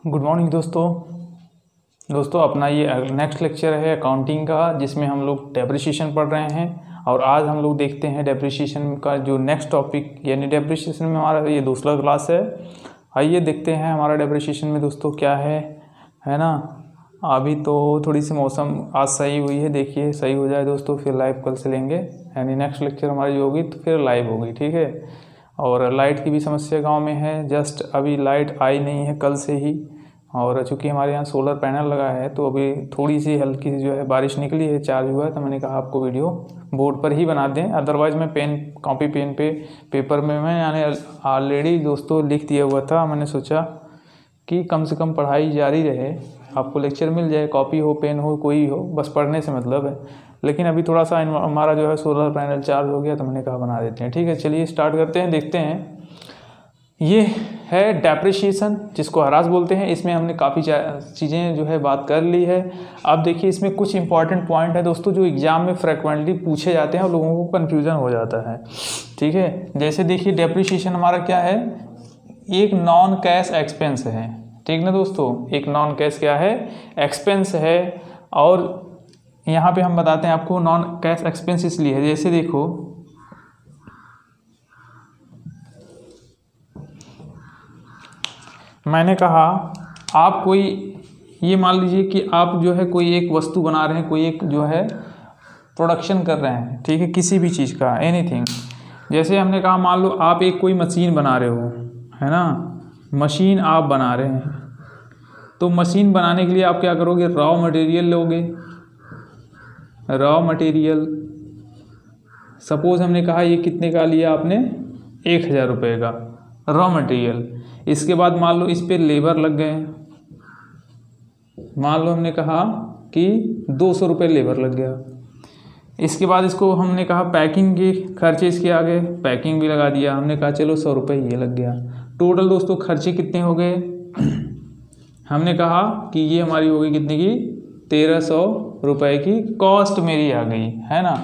Good morning दोस्तों अपना ये नेक्स्ट लेक्चर है अकाउंटिंग का, जिसमें हम लोग डेप्रिसिएशन पढ़ रहे हैं। और आज हम लोग देखते हैं डेप्रिसिएशन का जो नेक्स्ट टॉपिक, यानी डेप्रिसिएशन में हमारा ये दूसरा क्लास है। आइए देखते हैं हमारा डेप्रिसिएशन में दोस्तों क्या है ना। अभी तो थोड़ी सी मौसम आज सही हुई है, देखिए सही हो जाए दोस्तों, फिर लाइव कल से लेंगे, यानी नेक्स्ट लेक्चर हमारी जो होगी तो फिर लाइव होगी, ठीक है। और लाइट की भी समस्या गांव में है, जस्ट अभी लाइट आई नहीं है कल से ही। और चूँकि हमारे यहाँ सोलर पैनल लगा है तो अभी थोड़ी सी हल्की सी जो है बारिश निकली है, चार्ज हुआ है, तो मैंने कहा आपको वीडियो बोर्ड पर ही बना दें। अदरवाइज़ मैं कॉपी पेन पे पेपर में मैं यानी ऑलरेडी दोस्तों लिख दिया हुआ था। मैंने सोचा कि कम से कम पढ़ाई जारी रहे, आपको लेक्चर मिल जाए, कॉपी हो पेन हो कोई हो, बस पढ़ने से मतलब है। लेकिन अभी थोड़ा सा हमारा जो है सोलर पैनल चार्ज हो गया तो मैंने कहा बना देते हैं, ठीक है। चलिए स्टार्ट करते हैं, देखते हैं। ये है डेप्रिसिएशन, जिसको हरास बोलते हैं। इसमें हमने काफ़ी चीज़ें जो है बात कर ली है। अब देखिए इसमें कुछ इंपॉर्टेंट पॉइंट है दोस्तों जो एग्जाम में फ्रिक्वेंटली पूछे जाते हैं और लोगों को कन्फ्यूज़न हो जाता है, ठीक है। जैसे देखिए डेप्रिसिएशन हमारा क्या है, एक नॉन कैश एक्सपेंस है, ठीक ना दोस्तों। एक नॉन कैश क्या है, एक्सपेंस है। और यहाँ पे हम बताते हैं आपको नॉन कैश एक्सपेंस इसलिए है, जैसे देखो मैंने कहा आप कोई, ये मान लीजिए कि आप जो है कोई एक वस्तु बना रहे हैं, कोई एक जो है प्रोडक्शन कर रहे हैं, ठीक है, किसी भी चीज़ का, एनीथिंग। जैसे हमने कहा मान लो आप एक कोई मशीन बना रहे हो, है ना, मशीन आप बना रहे हैं। तो मशीन बनाने के लिए आप क्या करोगे, रॉ मटेरियल लोगे। रॉ मटेरियल सपोज हमने कहा ये कितने का लिया आपने, 1000 रुपये का रॉ मटेरियल। इसके बाद मान लो इस पर लेबर लग गए, मान लो हमने कहा कि 200 रुपये लेबर लग गया। इसके बाद इसको हमने कहा पैकिंग के खर्चे इसके आ गए, पैकिंग भी लगा दिया, हमने कहा चलो 100 रुपये ये लग गया। टोटल दोस्तों खर्चे कितने हो गए, हमने कहा कि ये हमारी हो गई कितने की, 1300 रुपये की कॉस्ट मेरी आ गई, है ना।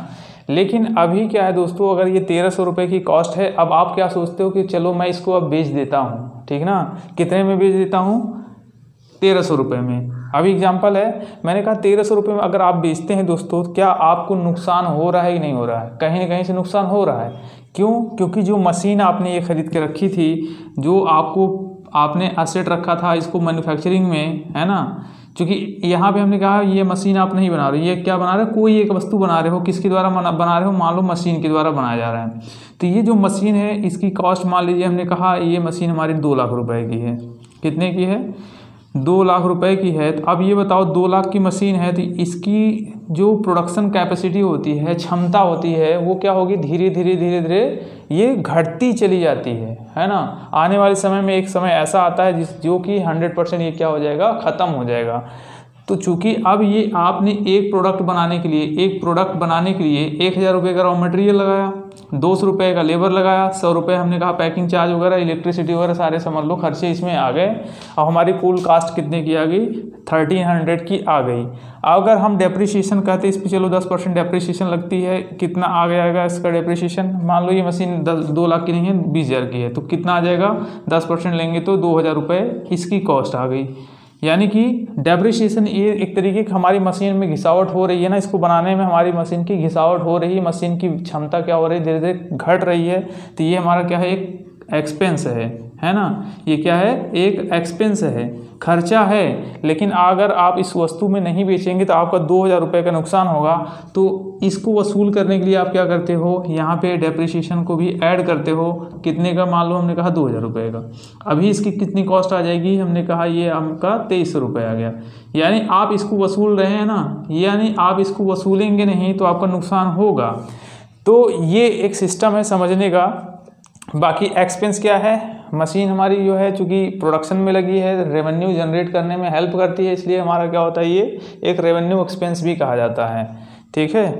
लेकिन अभी क्या है दोस्तों, अगर ये 1300 रुपये की कॉस्ट है, अब आप क्या सोचते हो कि चलो मैं इसको अब बेच देता हूँ, ठीक ना। कितने में बेच देता हूँ, 1300 रुपये में। अभी एग्जांपल है, मैंने कहा 1300 रुपये में अगर आप बेचते हैं दोस्तों, क्या आपको नुकसान हो रहा है कि नहीं हो रहा है, कहीं ना कहीं से नुकसान हो रहा है। क्यों, क्योंकि जो मशीन आपने ये खरीद के रखी थी, जो आपने एसेट रखा था इसको मैन्युफैक्चरिंग में, है ना। क्योंकि यहाँ पे हमने कहा ये मशीन आप नहीं बना रहे, ये क्या बना रहे हो, कोई एक वस्तु बना रहे हो, किसके द्वारा बना रहे हो, मान लो मशीन के द्वारा बनाया जा रहा है। तो ये जो मशीन है इसकी कॉस्ट मान लीजिए हमने कहा ये मशीन हमारी 2 लाख रुपए की है। कितने की है, 2 लाख रुपए की है। तो अब ये बताओ 2 लाख की मशीन है तो इसकी जो प्रोडक्शन कैपेसिटी होती है, क्षमता होती है, वो क्या होगी, धीरे धीरे ये घटती चली जाती है ना। आने वाले समय में एक समय ऐसा आता है जो कि 100% ये क्या हो जाएगा, ख़त्म हो जाएगा। तो चूंकि अब ये आपने एक प्रोडक्ट बनाने के लिए 1000 रुपये का रॉ मटेरियल लगाया, 200 रुपये का लेबर लगाया, 100 रुपये हमने कहा पैकिंग चार्ज वगैरह, इलेक्ट्रिसिटी वगैरह सारे समझ लो खर्चे इसमें आ गए। और हमारी फुल कास्ट कितने की आ गई, 1300 की आ गई। अगर हम डेप्रिसिएशन कहते हैं इस पर, चलो 10% डेप्रिसिएशन लगती है, कितना आ जाएगा इसका डेप्रिसिएशन। मान लो ये मशीन 2 लाख की नहीं है, 20,000 की है, तो कितना आ जाएगा, 10% लेंगे तो 2000 रुपये इसकी कॉस्ट आ गई। यानी कि डेप्रिसिएशन ये एक तरीके की हमारी मशीन में घिसावट हो रही है ना, इसको बनाने में हमारी मशीन की घिसावट हो रही है, मशीन की क्षमता क्या हो रही है, धीरे धीरे घट रही है। तो ये हमारा क्या है, एक एक्सपेंस है ना। ये क्या है, एक एक्सपेंस है, खर्चा है। लेकिन अगर आप इस वस्तु में नहीं बेचेंगे तो आपका 2000 रुपये का नुकसान होगा। तो इसको वसूल करने के लिए आप क्या करते हो, यहाँ पे डेप्रिसिएशन को भी ऐड करते हो। कितने का, मान लो हमने कहा 2000 रुपये का, अभी इसकी कितनी कॉस्ट आ जाएगी, हमने कहा ये आपका 2300 रुपये आ गया। यानी आप इसको वसूल रहे हैं ना, यानी आप इसको वसूलेंगे नहीं तो आपका नुकसान होगा। तो ये एक सिस्टम है समझने का। बाकी एक्सपेंस क्या है, मशीन हमारी जो है चूँकि प्रोडक्शन में लगी है, रेवेन्यू जनरेट करने में हेल्प करती है, इसलिए हमारा क्या होता है, ये एक रेवेन्यू एक्सपेंस भी कहा जाता है, ठीक है।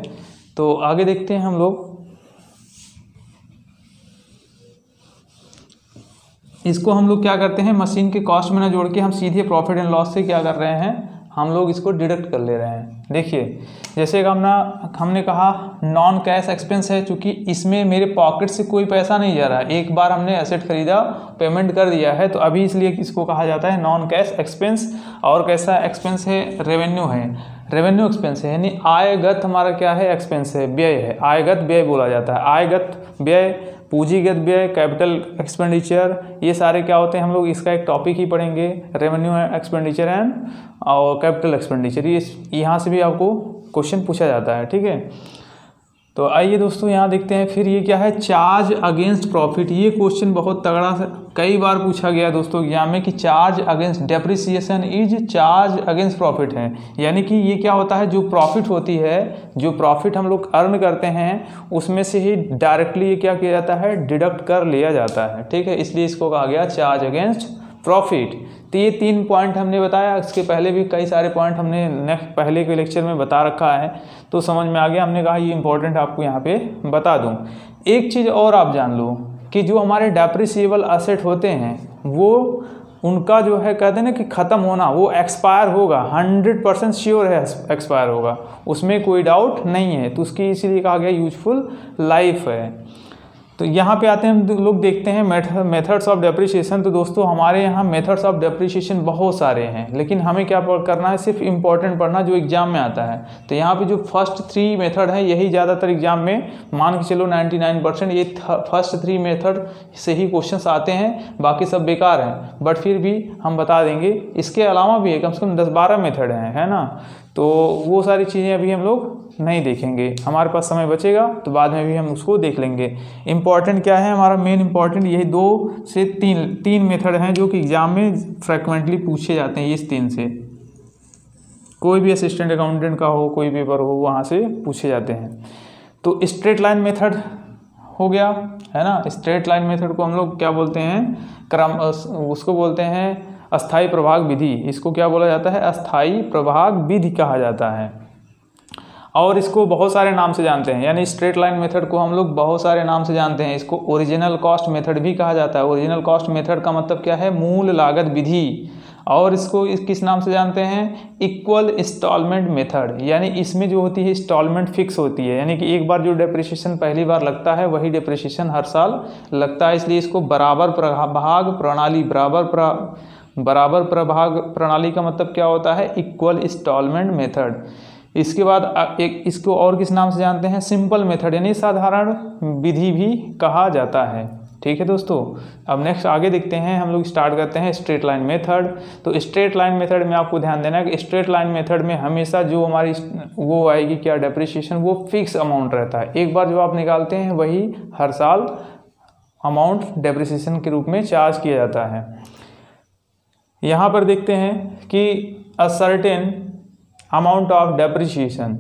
तो आगे देखते हैं हम लोग। इसको हम लोग क्या करते हैं, मशीन के कॉस्ट में ना जोड़ के हम सीधे प्रॉफिट एंड लॉस से क्या कर रहे हैं, हम लोग इसको डिडक्ट कर ले रहे हैं। देखिए जैसे कि हमने कहा नॉन कैश एक्सपेंस है, चूँकि इसमें मेरे पॉकेट से कोई पैसा नहीं जा रहा है, एक बार हमने एसेट खरीदा, पेमेंट कर दिया है, तो अभी इसलिए इसको कहा जाता है नॉन कैश एक्सपेंस। और कैसा एक्सपेंस है? रेवेन्यू है, रेवेन्यू एक्सपेंस है, यानी आयगत हमारा क्या है? एक्सपेंस है, व्यय है, आयगत व्यय बोला जाता है। आयगत व्यय, पूंजीगत व्यय, कैपिटल एक्सपेंडिचर, ये सारे क्या होते हैं? हम लोग इसका एक टॉपिक ही पढ़ेंगे, रेवेन्यू एक्सपेंडिचर एंड और कैपिटल एक्सपेंडिचर। ये यहाँ से भी आपको क्वेश्चन पूछा जाता है, ठीक है। तो आइए दोस्तों यहाँ देखते हैं, फिर ये क्या है? Charge against profit. ये क्वेश्चन बहुत तगड़ा से कई बार पूछा गया दोस्तों एग्जाम में कि charge against depreciation is charge against profit है, यानी कि ये क्या होता है? जो प्रॉफिट होती है, जो प्रॉफिट हम लोग अर्न करते हैं, उसमें से ही डायरेक्टली ये क्या किया जाता है? डिडक्ट कर लिया जाता है, ठीक है। इसलिए इसको कहा गया चार्ज अगेंस्ट प्रॉफिट। तो ये 3 पॉइंट हमने बताया, इसके पहले भी कई सारे पॉइंट हमने पहले के लेक्चर में बता रखा है, तो समझ में आ गया। हमने कहा ये इंपॉर्टेंट आपको यहाँ पे बता दूँ। एक चीज़ और आप जान लो कि जो हमारे डेप्रिसिएबल असेट होते हैं, वो उनका जो है कहते हैं ना कि ख़त्म होना, वो एक्सपायर होगा, 100% श्योर है एक्सपायर होगा, उसमें कोई डाउट नहीं है। तो उसकी इसीलिए कहा गया यूजफुल लाइफ है। तो यहाँ पे आते हैं हम लोग, देखते हैं मेथड्स ऑफ डेप्रिसिएशन। तो दोस्तों हमारे यहाँ मेथड्स ऑफ डेप्रिसिएशन बहुत सारे हैं, लेकिन हमें क्या करना है? सिर्फ इम्पोर्टेंट पढ़ना जो एग्जाम में आता है। तो यहाँ पे जो फर्स्ट 3 मेथड है, यही ज़्यादातर एग्जाम में मान के चलो 99% ये फर्स्ट 3 मेथड से ही क्वेश्चंस आते हैं, बाकी सब बेकार हैं, बट फिर भी हम बता देंगे। इसके अलावा भी है, कम से कम 10-12 मेथड हैं, है ना। तो वो सारी चीज़ें अभी हम लोग नहीं देखेंगे, हमारे पास समय बचेगा तो बाद में भी हम उसको देख लेंगे। इम्पॉर्टेंट क्या है हमारा? मेन इम्पॉर्टेंट यही 2 से 3 मेथड हैं जो कि एग्जाम में फ्रिक्वेंटली पूछे जाते हैं। इस 3 से कोई भी असिस्टेंट अकाउंटेंट का हो, कोई पेपर हो, वहाँ से पूछे जाते हैं। तो स्ट्रेट लाइन मेथड हो गया, है ना। स्ट्रेट लाइन मेथड को हम लोग क्या बोलते हैं? उसको बोलते हैं अस्थाई प्रभाग विधि। इसको क्या बोला जाता है? अस्थाई प्रभाग विधि कहा जाता है। और इसको बहुत सारे नाम से जानते हैं, यानी स्ट्रेट लाइन मेथड को हम लोग बहुत सारे नाम से जानते हैं। इसको ओरिजिनल कॉस्ट मेथड भी कहा जाता है। ओरिजिनल कॉस्ट मेथड का मतलब क्या है? मूल लागत विधि। और इसको किस नाम से जानते हैं? इक्वल इंस्टॉलमेंट मेथड, यानी इसमें जो होती है इंस्टॉलमेंट फिक्स होती है, यानी कि एक बार जो डेप्रिसिएशन पहली बार लगता है वही डेप्रिसिएशन हर साल लगता है, इसलिए इसको बराबर प्रभाग प्रणाली, बराबर प्रभाग प्रणाली का मतलब क्या होता है? Equal instalment method. इसके बाद एक इसको और किस नाम से जानते हैं? सिंपल मेथड, यानी साधारण विधि भी कहा जाता है, ठीक है दोस्तों। अब नेक्स्ट आगे देखते हैं, हम लोग स्टार्ट करते हैं स्ट्रेट लाइन मेथड। तो स्ट्रेट लाइन मेथड में आपको ध्यान देना है कि स्ट्रेट लाइन मेथड में हमेशा जो हमारी वो आएगी क्या? डेप्रिसिएशन, वो फिक्स अमाउंट रहता है। एक बार जो आप निकालते हैं वही हर साल अमाउंट डेप्रिसिएशन के रूप में चार्ज किया जाता है। यहाँ पर देखते हैं कि a certain amount of depreciation.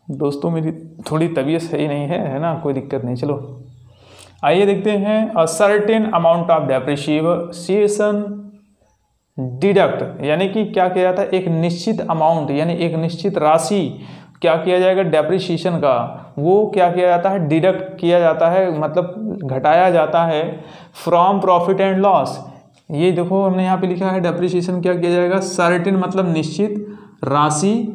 दोस्तों मेरी थोड़ी तबीयत सही नहीं है ना, कोई दिक्कत नहीं, चलो आइए देखते हैं। A certain amount of depreciation deduct, यानी कि क्या किया जाता है? एक निश्चित अमाउंट, यानी एक निश्चित राशि क्या किया जाएगा? डेप्रिसिएशन का वो क्या किया जाता है? डिडक्ट किया जाता है, मतलब घटाया जाता है फ्रॉम प्रॉफिट एंड लॉस। ये देखो हमने यहाँ पे लिखा है डेप्रिसिएशन क्या किया जाएगा? सर्टेन मतलब निश्चित राशि,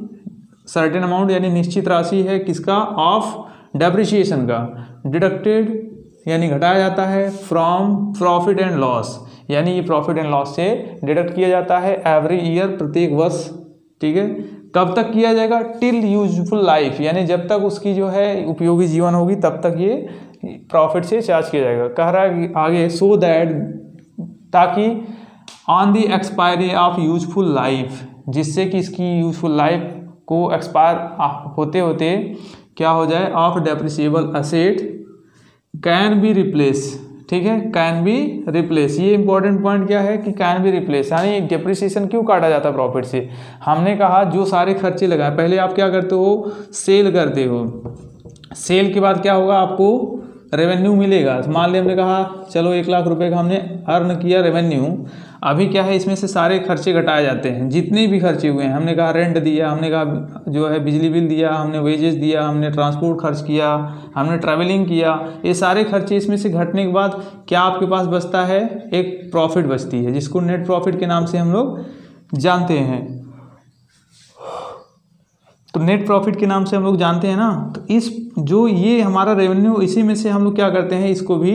सर्टेन अमाउंट यानी निश्चित राशि है किसका? ऑफ डेप्रिसिएशन का। डिडक्टेड यानी घटाया जाता है फ्रॉम प्रॉफिट एंड लॉस, यानी ये प्रॉफिट एंड लॉस से डिडक्ट किया जाता है एवरी ईयर, प्रत्येक वर्ष, ठीक है। कब तक किया जाएगा? टिल यूजफुल लाइफ, यानी जब तक उसकी जो है उपयोगी जीवन होगी तब तक ये प्रॉफिट से चार्ज किया जाएगा। कह रहा है आगे सो दैट, ताकि on the expiry of useful life, जिससे कि इसकी यूजफुल लाइफ को एक्सपायर होते होते क्या हो जाए? Of depreciable asset can be replace, ठीक है, कैन बी रिप्लेस। ये इंपॉर्टेंट पॉइंट क्या है कि कैन बी रिप्लेस, यानी डेप्रिसिएशन क्यों काटा जाता है प्रॉफिट से? हमने कहा जो सारे खर्चे लगाए, पहले आप क्या करते हो? सेल करते हो। सेल के बाद क्या होगा? आपको रेवेन्यू मिलेगा। मान लिया हमने कहा चलो 1 लाख रुपए का हमने अर्न किया रेवेन्यू। अभी क्या है, इसमें से सारे खर्चे घटाए जाते हैं, जितने भी खर्चे हुए हैं। हमने कहा रेंट दिया, हमने कहा जो है बिजली बिल दिया, हमने वेजेस दिया, हमने ट्रांसपोर्ट खर्च किया, हमने ट्रैवलिंग किया, ये सारे खर्चे इसमें से घटने के बाद क्या आपके पास बचता है, एक प्रॉफिट बचती है, जिसको नेट प्रॉफिट के नाम से हम लोग जानते हैं। तो नेट प्रॉफिट के नाम से हम लोग जानते हैं ना। तो इस जो ये हमारा रेवेन्यू, इसी में से हम लोग क्या करते हैं, इसको भी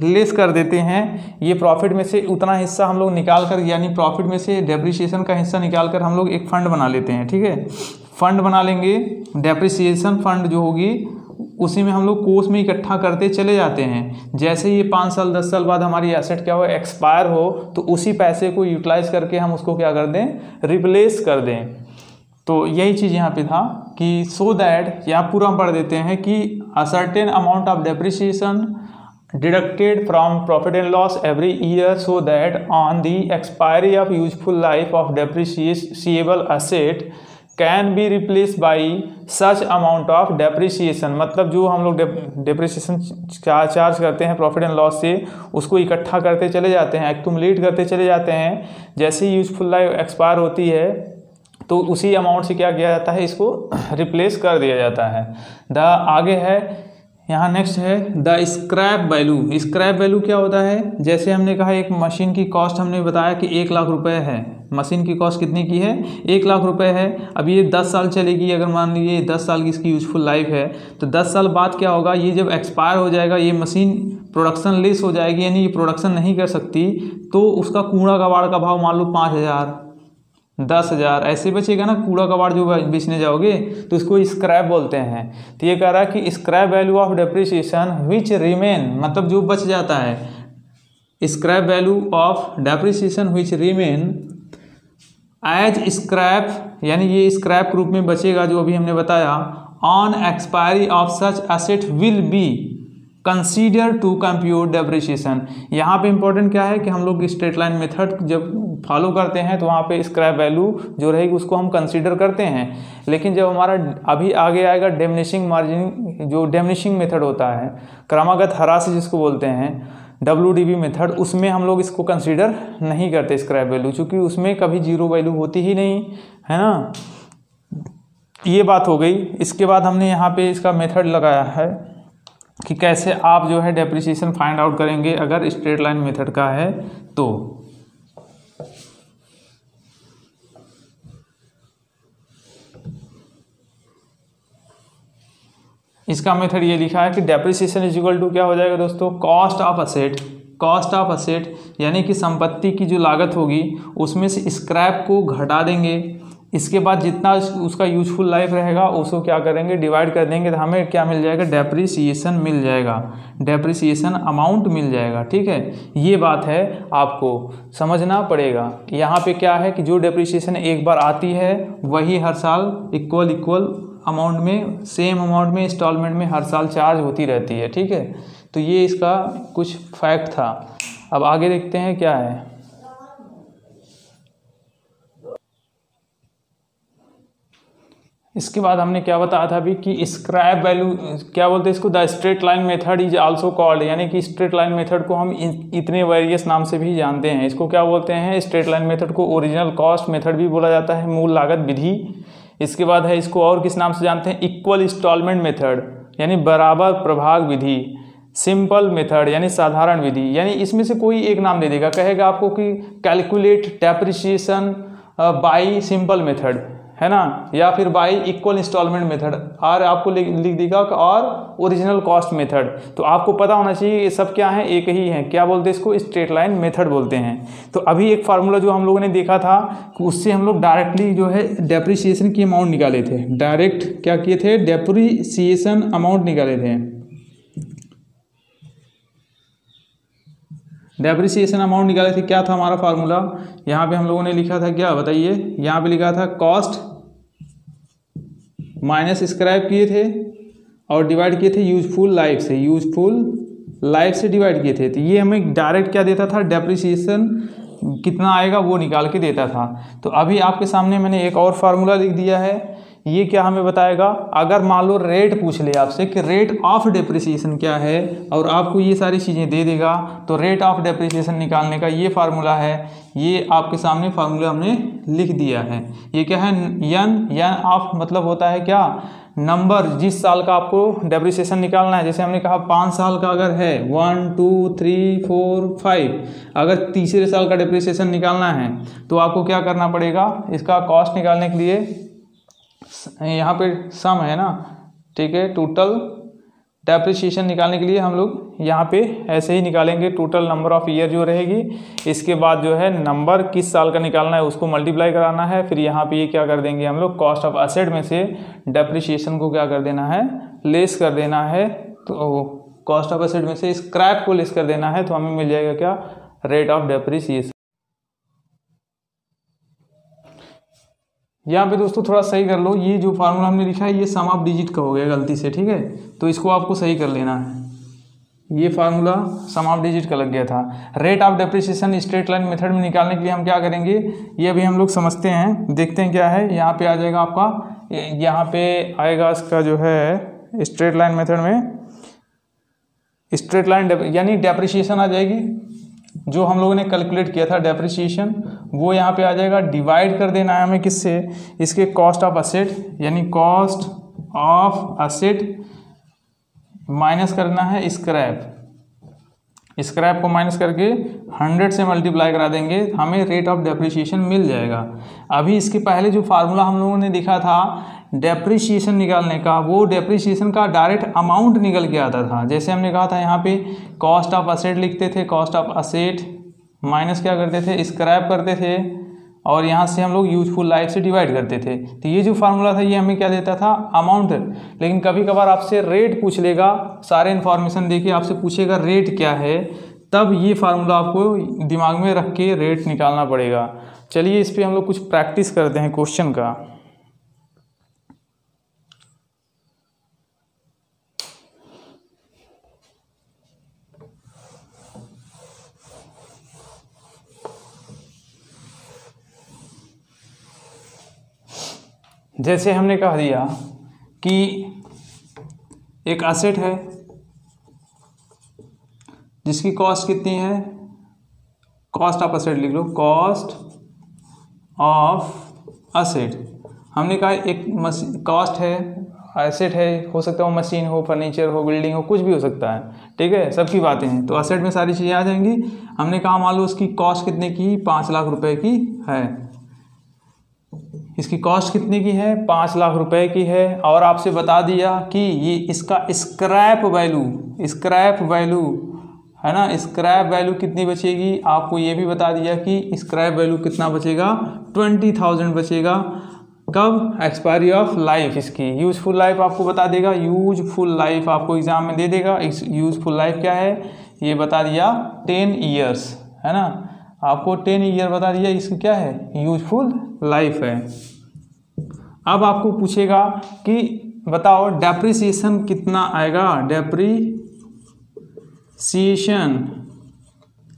लेस कर देते हैं। ये प्रॉफिट में से उतना हिस्सा हम लोग निकाल कर, यानी प्रॉफिट में से डेप्रिसिएशन का हिस्सा निकाल कर हम लोग एक फंड बना लेते हैं। ठीक है, फंड बना लेंगे, डेप्रिसिएशन फंड जो होगी उसी में हम लोग कोर्स में इकट्ठा करते चले जाते हैं। जैसे ये 5 साल 10 साल बाद हमारी एसेट क्या हो, एक्सपायर हो, तो उसी पैसे को यूटिलाइज करके हम उसको क्या कर दें, रिप्लेस कर दें। तो यही चीज़ यहाँ पे था कि सो दैट, यहाँ पूरा हम पढ़ देते हैं कि a certain amount of depreciation deducted from profit and loss every year so that on the expiry of useful life of depreciable asset can be replaced by such amount of depreciation। मतलब जो हम लोग depreciation charge करते हैं profit and loss से, उसको इकट्ठा करते चले जाते हैं, एक्यूमुलेट करते चले जाते हैं। जैसे ही यूजफुल लाइफ एक्सपायर होती है तो उसी अमाउंट से क्या किया जाता है, इसको रिप्लेस कर दिया जाता है। आगे है यहाँ नेक्स्ट है the scrap value. Scrap value क्या होता है, जैसे हमने कहा एक मशीन की कॉस्ट हमने बताया कि 1 लाख रुपए है। मशीन की कॉस्ट कितने की है, 1 लाख रुपए है। अब ये 10 साल चलेगी, अगर मान लीजिए 10 साल की इसकी यूजफुल लाइफ है, तो 10 साल बाद क्या होगा, ये जब एक्सपायर हो जाएगा, ये मशीन प्रोडक्शन लेस हो जाएगी, यानी ये प्रोडक्शन नहीं कर सकती, तो उसका कूड़ा कबाड़ का भाव मान लो 5,000 10,000 ऐसे बचेगा ना। कूड़ा कबाड़ जो बेचने जाओगे तो उसको स्क्रैप बोलते हैं। तो ये कह रहा है कि scrap value of depreciation which remain, मतलब जो बच जाता है, scrap value of depreciation which remain as scrap, यानी ये स्क्रैप रूप में बचेगा जो अभी हमने बताया, on expiry of such asset will be consider to compute depreciation. यहाँ पे इंपॉर्टेंट क्या है कि हम लोग स्ट्रेट लाइन मेथड जब फॉलो करते हैं तो वहाँ पे स्क्रैप वैल्यू जो रहेगी उसको हम कंसीडर करते हैं। लेकिन जब हमारा अभी आगे आएगा डिमिनिशिंग मार्जिन, जो डिमिनिशिंग मेथड होता है, क्रमागत ह्रास जिसको बोलते हैं, WDV मेथड, उसमें हम लोग इसको कंसीडर नहीं करते स्क्रैप वैल्यू, चूँकि उसमें कभी जीरो वैल्यू होती ही नहीं है ना। ये बात हो गई। इसके बाद हमने यहाँ पे इसका मेथड लगाया है कि कैसे आप जो है डेप्रिसिएशन फाइंड आउट करेंगे अगर स्ट्रेट लाइन मेथड का है तो। इसका मेथड ये लिखा है कि डेप्रिसिएशन इज इक्वल टू क्या हो जाएगा दोस्तों, cost of asset. Cost of asset यानी कि संपत्ति की जो लागत होगी उसमें से स्क्रैप को घटा देंगे। इसके बाद जितना उसका यूजफुल लाइफ रहेगा उसको क्या करेंगे, डिवाइड कर देंगे, तो हमें क्या मिल जाएगा, डेप्रिसिएशन मिल जाएगा, डेप्रिसिएशन अमाउंट मिल जाएगा। ठीक है, ये बात है, आपको समझना पड़ेगा। यहाँ पे क्या है कि जो डेप्रिसिएशन एक बार आती है वही हर साल इक्वल अमाउंट में, सेम अमाउंट में, इंस्टॉलमेंट में हर साल चार्ज होती रहती है। ठीक है, तो ये इसका कुछ फैक्ट था। अब आगे देखते हैं क्या है। इसके बाद हमने क्या बताया था अभी कि स्क्रैप वैल्यू क्या बोलते हैं इसको, the straight line method is also called, यानी कि स्ट्रेट लाइन मेथड को हम इतने वेरियस नाम से भी जानते हैं। इसको क्या बोलते हैं, स्ट्रेट लाइन मेथड को ओरिजिनल कॉस्ट मेथड भी बोला जाता है, मूल लागत विधि। इसके बाद है इसको और किस नाम से जानते हैं, इक्वल इंस्टॉलमेंट मेथड, यानी बराबर प्रभाग विधि, सिंपल मेथड यानी साधारण विधि। यानी इसमें से कोई एक नाम दे देगा, कहेगा आपको कि calculate depreciation bye simple method, है ना, या फिर बाय इक्वल इंस्टॉलमेंट मेथड, और आपको लिख देगा और ओरिजिनल कॉस्ट मेथड। तो आपको पता होना चाहिए ये सब क्या है, एक ही है। क्या बोलते हैं इसको, स्ट्रेट लाइन मेथड बोलते हैं। तो अभी एक फार्मूला जो हम लोगों ने देखा था उससे हम लोग डायरेक्टली जो है डेप्रिसिएशन की अमाउंट निकाले थे। डायरेक्ट क्या किए थे, डेप्रिसिएशन अमाउंट निकाले थे। डेप्रिसिएशन अमाउंट निकाले थे। क्या था हमारा फार्मूला, यहाँ पे हम लोगों ने लिखा था, क्या बताइए, यहाँ पे लिखा था कॉस्ट माइनस स्क्रैप किए थे और डिवाइड किए थे यूजफुल लाइफ से, यूजफुल लाइफ से डिवाइड किए थे। तो ये हमें डायरेक्ट क्या देता था, डेप्रिसिएशन कितना आएगा वो निकाल के देता था। तो अभी आपके सामने मैंने एक और फार्मूला लिख दिया है, ये क्या हमें बताएगा, अगर मान लो रेट पूछ ले आपसे कि रेट ऑफ डेप्रिसिएशन क्या है और आपको ये सारी चीज़ें दे देगा, तो रेट ऑफ डेप्रिसिएशन निकालने का ये फार्मूला है, ये आपके सामने फार्मूला हमने लिख दिया है। ये क्या है, एन ऑफ मतलब होता है क्या, नंबर, जिस साल का आपको डेप्रिसिएशन निकालना है। जैसे हमने कहा 5 साल का अगर है 1 2 3 4 5, अगर तीसरे साल का डेप्रिसिएशन निकालना है तो आपको क्या करना पड़ेगा, इसका कॉस्ट निकालने के लिए यहाँ पे सम है ना, ठीक है, टोटल डेप्रिसिएशन निकालने के लिए हम लोग यहाँ पे ऐसे ही निकालेंगे, टोटल नंबर ऑफ ईयर जो रहेगी, इसके बाद जो है नंबर किस साल का निकालना है उसको मल्टीप्लाई कराना है, फिर यहाँ पे ये क्या कर देंगे हम लोग, कॉस्ट ऑफ एसेट में से डेप्रिसिएशन को क्या कर देना है, लेस कर देना है। तो कॉस्ट ऑफ एसेट में से स्क्रैप को लेस कर देना है, तो हमें मिल जाएगा क्या, रेट ऑफ डेप्रिसिएशन। यहाँ पे दोस्तों थोड़ा सही कर लो, ये जो फार्मूला हमने लिखा है ये सम ऑफ डिजिट का हो गया गलती से, ठीक है, तो इसको आपको सही कर लेना है। ये फार्मूला सम ऑफ डिजिट का लग गया था। Rate of depreciation straight line method में निकालने के लिए हम क्या करेंगे, ये अभी हम लोग समझते हैं, देखते हैं क्या है। यहाँ पे आ जाएगा आपका, यहाँ पे आएगा इसका जो है स्ट्रेट लाइन मेथड में, स्ट्रेट लाइन यानी डेप्रिसिएशन आ जाएगी, जो हम लोगों ने कैलकुलेट किया था डेप्रिसिएशन, वो यहाँ पे आ जाएगा। डिवाइड कर देना है हमें किससे, इसके कॉस्ट ऑफ असेट, यानी कॉस्ट ऑफ असेट माइनस करना है स्क्रैप, स्क्रैप को माइनस करके 100 से मल्टीप्लाई करा देंगे, हमें रेट ऑफ डेप्रिसिएशन मिल जाएगा। अभी इसके पहले जो फार्मूला हम लोगों ने देखा था डेप्रिसिएशन निकालने का, वो डेप्रिसिएशन का डायरेक्ट अमाउंट निकल के आता था। जैसे हमने कहा था यहाँ पे कॉस्ट ऑफ असेट लिखते थे, कॉस्ट ऑफ असेट माइनस क्या करते थे, स्क्रैप करते थे, और यहाँ से हम लोग यूजफुल लाइफ से डिवाइड करते थे। तो ये जो फार्मूला था ये हमें क्या देता था, अमाउंट। लेकिन कभी कभार आपसे रेट पूछ लेगा, सारे इन्फॉर्मेशन देके आपसे पूछेगा रेट क्या है, तब ये फार्मूला आपको दिमाग में रख के रेट निकालना पड़ेगा। चलिए इस पर हम लोग कुछ प्रैक्टिस करते हैं क्वेश्चन का। जैसे हमने कह दिया कि एक असेट है जिसकी कॉस्ट कितनी है, कॉस्ट ऑफ असेट लिख लो, कॉस्ट ऑफ असेट। हमने कहा एक कॉस्ट है, एसेट है, हो सकता है वो मशीन हो, फर्नीचर हो, बिल्डिंग हो, कुछ भी हो सकता है, ठीक है, सबकी बातें हैं, तो असेट में सारी चीज़ें आ जाएंगी। हमने कहा मान लो उसकी कॉस्ट कितने की, 5 लाख रुपए की है, इसकी कॉस्ट कितने की है, 5 लाख रुपए की है, और आपसे बता दिया कि ये इसका स्क्रैप वैल्यू है ना, स्क्रैप वैल्यू कितनी बचेगी, आपको ये भी बता दिया कि स्क्रैप वैल्यू कितना बचेगा, 20,000 बचेगा। कब, एक्सपायरी ऑफ लाइफ, इसकी यूजफुल लाइफ आपको बता देगा, यूजफुल लाइफ आपको एग्जाम में दे देगा। यूजफुल लाइफ क्या है ये बता दिया, 10 ईयर्स है ना, आपको 10 ईयर बता दिया, इसकी क्या है, यूजफुल लाइफ है। अब आपको पूछेगा कि बताओ डेप्रिसिएशन कितना आएगा, डेप्रिसिएशन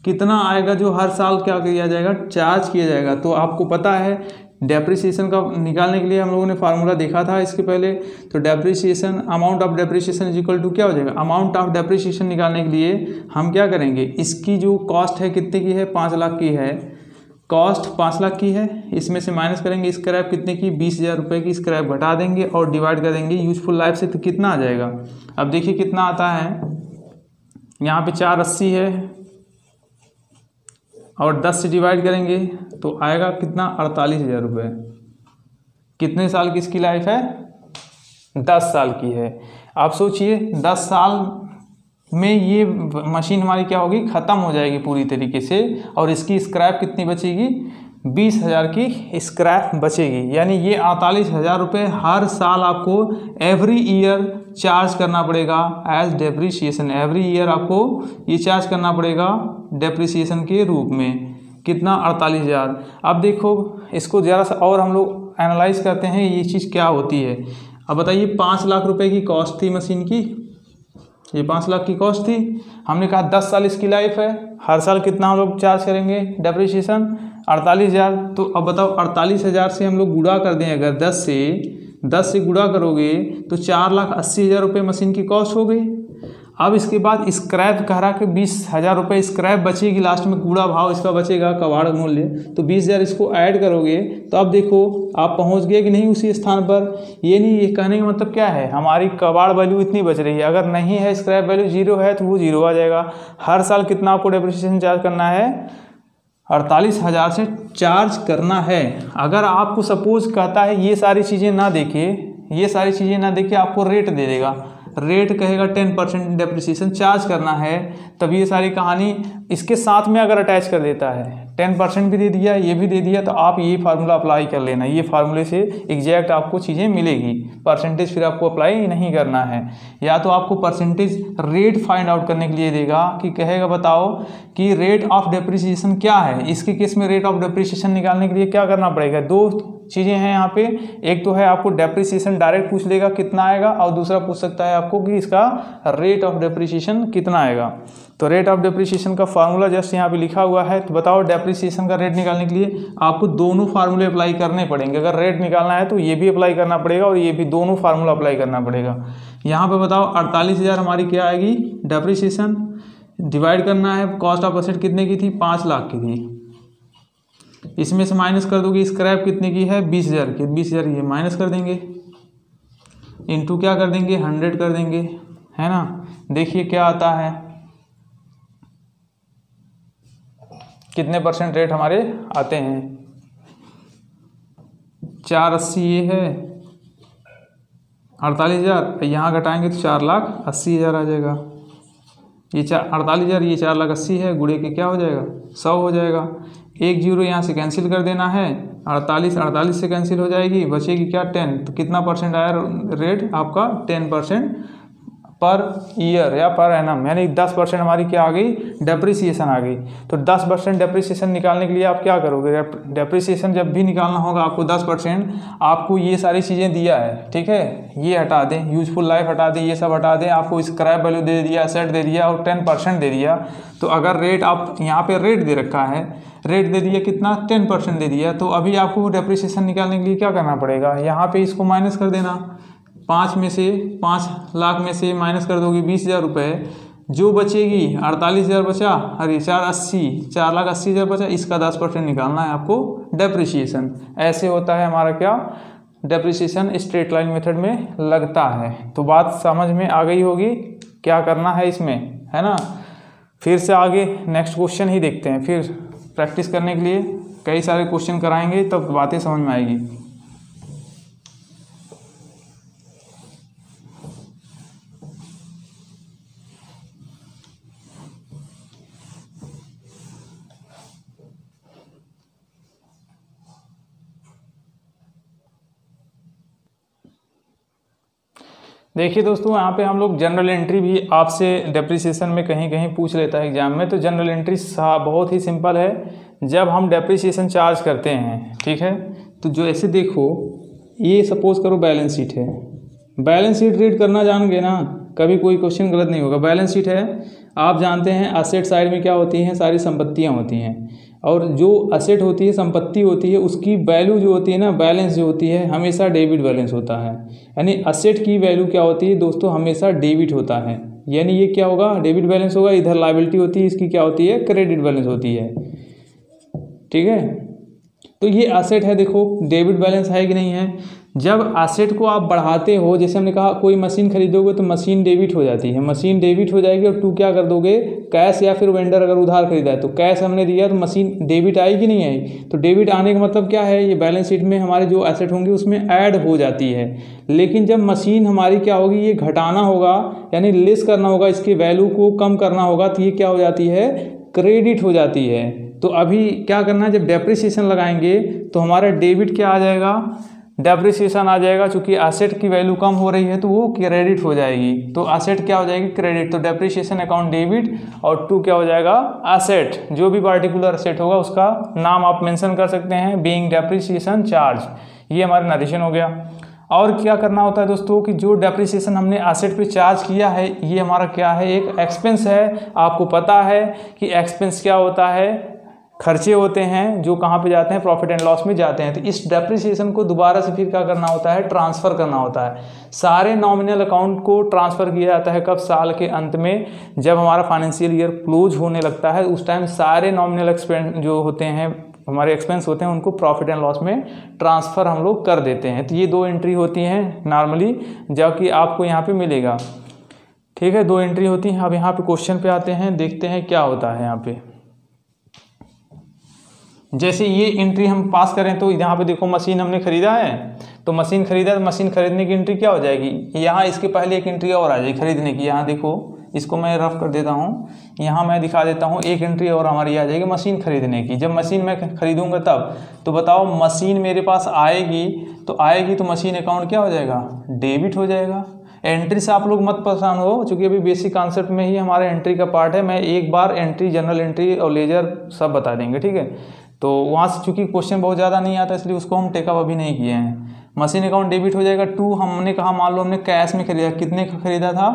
कितना आएगा जो हर साल क्या किया जाएगा, चार्ज किया जाएगा। तो आपको पता है डेप्रिसिएशन का निकालने के लिए हम लोगों ने फार्मूला देखा था इसके पहले, तो depreciation, amount of depreciation is equal to क्या हो जाएगा, अमाउंट ऑफ डेप्रिसिएशन निकालने के लिए हम क्या करेंगे, इसकी जो कॉस्ट है कितने की है, 5 लाख की है, कॉस्ट 5 लाख की है, इसमें से माइनस करेंगे स्क्रैप कितने की, 20,000 रुपये की स्क्रैप घटा देंगे और डिवाइड कर देंगे यूजफुल लाइफ से, तो कितना आ जाएगा। अब देखिए कितना आता है, यहाँ पे 480 है और 10 से डिवाइड करेंगे तो आएगा कितना, 48,000 रुपये। कितने साल की इसकी लाइफ है, 10 साल की है। आप सोचिए 10 साल में ये मशीन हमारी क्या होगी, ख़त्म हो जाएगी पूरी तरीके से, और इसकी स्क्रैप कितनी बचेगी, 20,000 की स्क्रैप बचेगी। यानी ये 48,000 रुपये हर साल आपको एवरी ईयर चार्ज करना पड़ेगा एज डेप्रिसिएशन, एवरी ईयर आपको ये चार्ज करना पड़ेगा डेप्रिसिएशन के रूप में। कितना, 48,000। अब देखो इसको ज़रा सा और हम लोग एनालाइज करते हैं ये चीज़ क्या होती है। अब बताइए 5 लाख रुपए की कॉस्ट थी मशीन की, ये 5 लाख की कॉस्ट थी, हमने कहा 10 साल इसकी लाइफ है, हर साल कितना हम लोग चार्ज करेंगे डेप्रिसिएशन, 48,000। तो अब बताओ 48,000 से हम लोग गुणा कर दें अगर 10 से, 10 से गुणा करोगे तो 4,80,000 रुपये मशीन की कॉस्ट हो गई। अब इसके बाद स्क्रैप कह रहा कि 20,000 रुपये स्क्रैप बचेगी, लास्ट में कूड़ा भाव इसका बचेगा कबाड़ मूल्य, तो 20,000 इसको ऐड करोगे तो अब देखो आप पहुंच गए कि नहीं उसी स्थान पर। ये नहीं, ये कहने का मतलब क्या है, हमारी कबाड़ वैल्यू इतनी बच रही है, अगर नहीं है स्क्रैप वैल्यू 0 है तो वो 0 आ जाएगा। हर साल कितना आपको डेप्रिसिएशन चार्ज करना है, 48,000 से चार्ज करना है। अगर आपको सपोज कहता है ये सारी चीज़ें ना देखे, ये सारी चीज़ें ना देखे, आपको रेट दे देगा, रेट कहेगा 10% डेप्रिसिएशन चार्ज करना है, तब ये सारी कहानी इसके साथ में अगर अटैच कर देता है, 10% भी दे दिया, ये भी दे दिया, तो आप ये फार्मूला अप्लाई कर लेना। ये फार्मूले से एग्जैक्ट आपको चीज़ें मिलेगी, परसेंटेज फिर आपको अप्लाई नहीं करना है। या तो आपको परसेंटेज रेट फाइंड आउट करने के लिए देगा कि कहेगा बताओ कि रेट ऑफ डेप्रिसिएशन क्या है। इसके केस में रेट ऑफ डेप्रिसिएशन निकालने के लिए क्या करना पड़ेगा, दो चीज़ें हैं यहाँ पे। एक तो है आपको डेप्रिसिएशन डायरेक्ट पूछ लेगा कितना आएगा, और दूसरा पूछ सकता है आपको कि इसका रेट ऑफ डेप्रिसिएशन कितना आएगा। तो रेट ऑफ डेप्रिसिएशन का फार्मूला जस्ट यहाँ पे लिखा हुआ है। तो बताओ डेप्रिसिएशन का रेट निकालने के लिए आपको दोनों फार्मूले अप्लाई करने पड़ेंगे। अगर रेट निकालना है तो ये भी अप्लाई करना पड़ेगा और ये भी, दोनों फार्मूला अप्लाई करना पड़ेगा। यहाँ पे बताओ 48,000 हमारी क्या आएगी डेप्रिसिएशन, डिवाइड करना है कॉस्ट ऑफ एसेट कितने की थी, 5 लाख की थी। इसमें से माइनस कर दोगे स्क्रैप कितने की है, 20,000 की, 20,000 ये माइनस कर देंगे, इंटू क्या कर देंगे 100 कर देंगे, है ना। देखिए क्या आता है, कितने परसेंट रेट हमारे आते हैं, 480 ये है 48,000, यहाँ घटाएंगे तो 4,80,000 आ जाएगा। ये 48,000, ये 4,80,000 है, गुणे के क्या हो जाएगा 100 हो जाएगा। एक जीरो यहाँ से कैंसिल कर देना है, 48 से कैंसिल हो जाएगी, बचेगी क्या 10। तो कितना परसेंट आया रेट आपका, 10% पर ईयर या पर एनम, यानी 10% हमारी क्या आ गई, डेप्रिसिएशन आ गई। तो 10% डेप्रिसिएशन निकालने के लिए आप क्या करोगे, डेप्रिसिएशन जब भी निकालना होगा आपको 10%, आपको ये सारी चीज़ें दिया है, ठीक है, ये हटा दें, यूजफुल लाइफ हटा दें, ये सब हटा दें, आपको स्क्रैप वैल्यू दे दिया, एसेट दे दिया और 10% दे दिया। तो अगर रेट आप यहाँ पे रेट दे रखा है, रेट दे दिया कितना 10% दे दिया, तो अभी आपको डेप्रिसिएशन निकालने के लिए क्या करना पड़ेगा, यहाँ पे इसको माइनस कर देना। 5 लाख में से माइनस कर दोगे 20,000 रुपये, जो बचेगी 48,000 बचा, अरे 4,80,000 बचा, इसका 10% निकालना है आपको डेप्रिसिएशन। ऐसे होता है हमारा क्या, डेप्रिसिएशन स्ट्रेट लाइन मेथड में लगता है। तो बात समझ में आ गई होगी क्या करना है इसमें, है ना। फिर से आगे नेक्स्ट क्वेश्चन ही देखते हैं, फिर प्रैक्टिस करने के लिए कई सारे क्वेश्चन कराएंगे तब बातें समझ में आएगी। देखिए दोस्तों, यहाँ पे हम लोग जनरल एंट्री भी आपसे डेप्रिसिएशन में कहीं कहीं पूछ लेता है एग्जाम में। तो जनरल एंट्री बहुत ही सिंपल है। जब हम डेप्रिसिएशन चार्ज करते हैं, ठीक है, तो जो ऐसे देखो, ये सपोज करो बैलेंस शीट है, बैलेंस शीट रीड करना जान गए ना, कभी कोई क्वेश्चन गलत नहीं होगा। बैलेंस शीट है, आप जानते हैं असेट साइड में क्या होती हैं, सारी संपत्तियाँ होती हैं, और जो असेट होती है, संपत्ति होती है, उसकी वैल्यू जो होती है ना, बैलेंस जो होती है, हमेशा डेबिट बैलेंस होता है। यानी असेट की वैल्यू क्या होती है दोस्तों, हमेशा डेबिट होता है। यानी ये क्या होगा, डेबिट बैलेंस होगा। इधर लायबिलिटी होती है, इसकी क्या होती है, क्रेडिट बैलेंस होती है, ठीक है। तो ये असेट है, देखो डेबिट बैलेंस है कि नहीं है। जब असेट को आप बढ़ाते हो, जैसे हमने कहा कोई मशीन खरीदोगे तो मशीन डेबिट हो जाती है, मशीन डेबिट हो जाएगी, और टू क्या कर दोगे, कैश या फिर वेंडर अगर उधार खरीदा है तो कैश हमने दिया तो मशीन डेबिट आई कि नहीं आई। तो डेबिट आने का मतलब क्या है, ये बैलेंस शीट में हमारे जो एसेट होंगे उसमें ऐड हो जाती है। लेकिन जब मशीन हमारी क्या होगी, ये घटाना होगा, यानी लेस करना होगा, इसकी वैल्यू को कम करना होगा, तो ये क्या हो जाती है, क्रेडिट हो जाती है। तो अभी क्या करना है, जब डेप्रिसिएशन लगाएंगे तो हमारा डेबिट क्या आ जाएगा, डेप्रिसिएशन आ जाएगा। चूंकि एसेट की वैल्यू कम हो रही है तो वो क्रेडिट हो जाएगी, तो एसेट क्या हो जाएगी, क्रेडिट। तो डेप्रिसिएशन अकाउंट डेबिट, और टू क्या हो जाएगा, एसेट। जो भी पार्टिकुलर एसेट होगा उसका नाम आप मेंशन कर सकते हैं, बीइंग डेप्रिसिएशन चार्ज। ये हमारा नरेशन हो गया। और क्या करना होता है दोस्तों कि जो डेप्रिसिएशन हमने एसेट पे चार्ज किया है, ये हमारा क्या है, एक एक्सपेंस है। आपको पता है कि एक्सपेंस क्या होता है, खर्चे होते हैं जो कहाँ पे जाते हैं, प्रॉफिट एंड लॉस में जाते हैं। तो इस डेप्रिसिएशन को दोबारा से फिर क्या करना होता है, ट्रांसफ़र करना होता है। सारे नॉमिनल अकाउंट को ट्रांसफ़र किया जाता है कब, साल के अंत में, जब हमारा फाइनेंशियल ईयर क्लोज होने लगता है उस टाइम सारे नॉमिनल एक्सपेंस जो होते हैं, हमारे एक्सपेंस होते हैं, उनको प्रॉफिट एंड लॉस में ट्रांसफ़र हम लोग कर देते हैं। तो ये 2 एंट्री होती हैं नॉर्मली, जो कि आपको यहाँ पे मिलेगा। ठीक है, 2 एंट्री होती हैं। अब यहाँ पे क्वेश्चन पे आते हैं, देखते हैं क्या होता है यहाँ पे। जैसे ये एंट्री हम पास करें तो यहाँ पे देखो मशीन हमने खरीदा है, तो मशीन खरीदा, तो मशीन खरीदने की एंट्री क्या हो जाएगी, यहाँ इसके पहले एक एंट्री और आ जाएगी खरीदने की। यहाँ देखो, इसको मैं रफ कर देता हूँ, यहाँ मैं दिखा देता हूँ, एक एंट्री और हमारी आ जाएगी मशीन खरीदने की। जब मशीन मैं खरीदूंगा तब, तो बताओ मशीन मेरे पास आएगी तो मशीन अकाउंट क्या हो जाएगा, डेबिट हो जाएगा। एंट्री से आप लोग मत परेशान हो, चूँकि अभी बेसिक कॉन्सेप्ट में ही हमारा एंट्री का पार्ट है। मैं एक बार एंट्री, जनरल एंट्री और लेजर सब बता देंगे, ठीक है। तो वहाँ से चूँकि क्वेश्चन बहुत ज़्यादा नहीं आता, इसलिए उसको हम टेकअप अभी नहीं किए हैं। मशीन अकाउंट डेबिट हो जाएगा। 2 हमने कहा, मान लो हमने कैश में खरीदा, कितने का खरीदा था,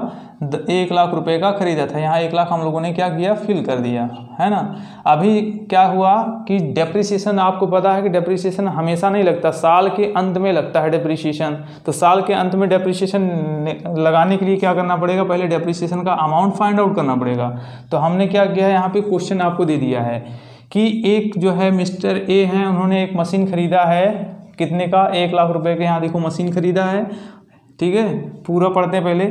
1 लाख रुपए का खरीदा था। यहाँ 1 लाख हम लोगों ने क्या किया, फिल कर दिया, है ना। अभी क्या हुआ कि डेप्रिसिएशन, आपको पता है कि डेप्रिसिएशन हमेशा नहीं लगता, साल के अंत में लगता है डेप्रिसिएशन। तो साल के अंत में डेप्रिसिएशन लगाने के लिए क्या करना पड़ेगा, पहले डेप्रिसिएशन का अमाउंट फाइंड आउट करना पड़ेगा। तो हमने क्या किया है, यहाँ पे क्वेश्चन आपको दे दिया है कि एक जो है मिस्टर ए हैं, उन्होंने एक मशीन खरीदा है, कितने का, 1 लाख रुपए के। यहाँ देखो मशीन खरीदा है, ठीक है, पूरा पढ़ते हैं पहले।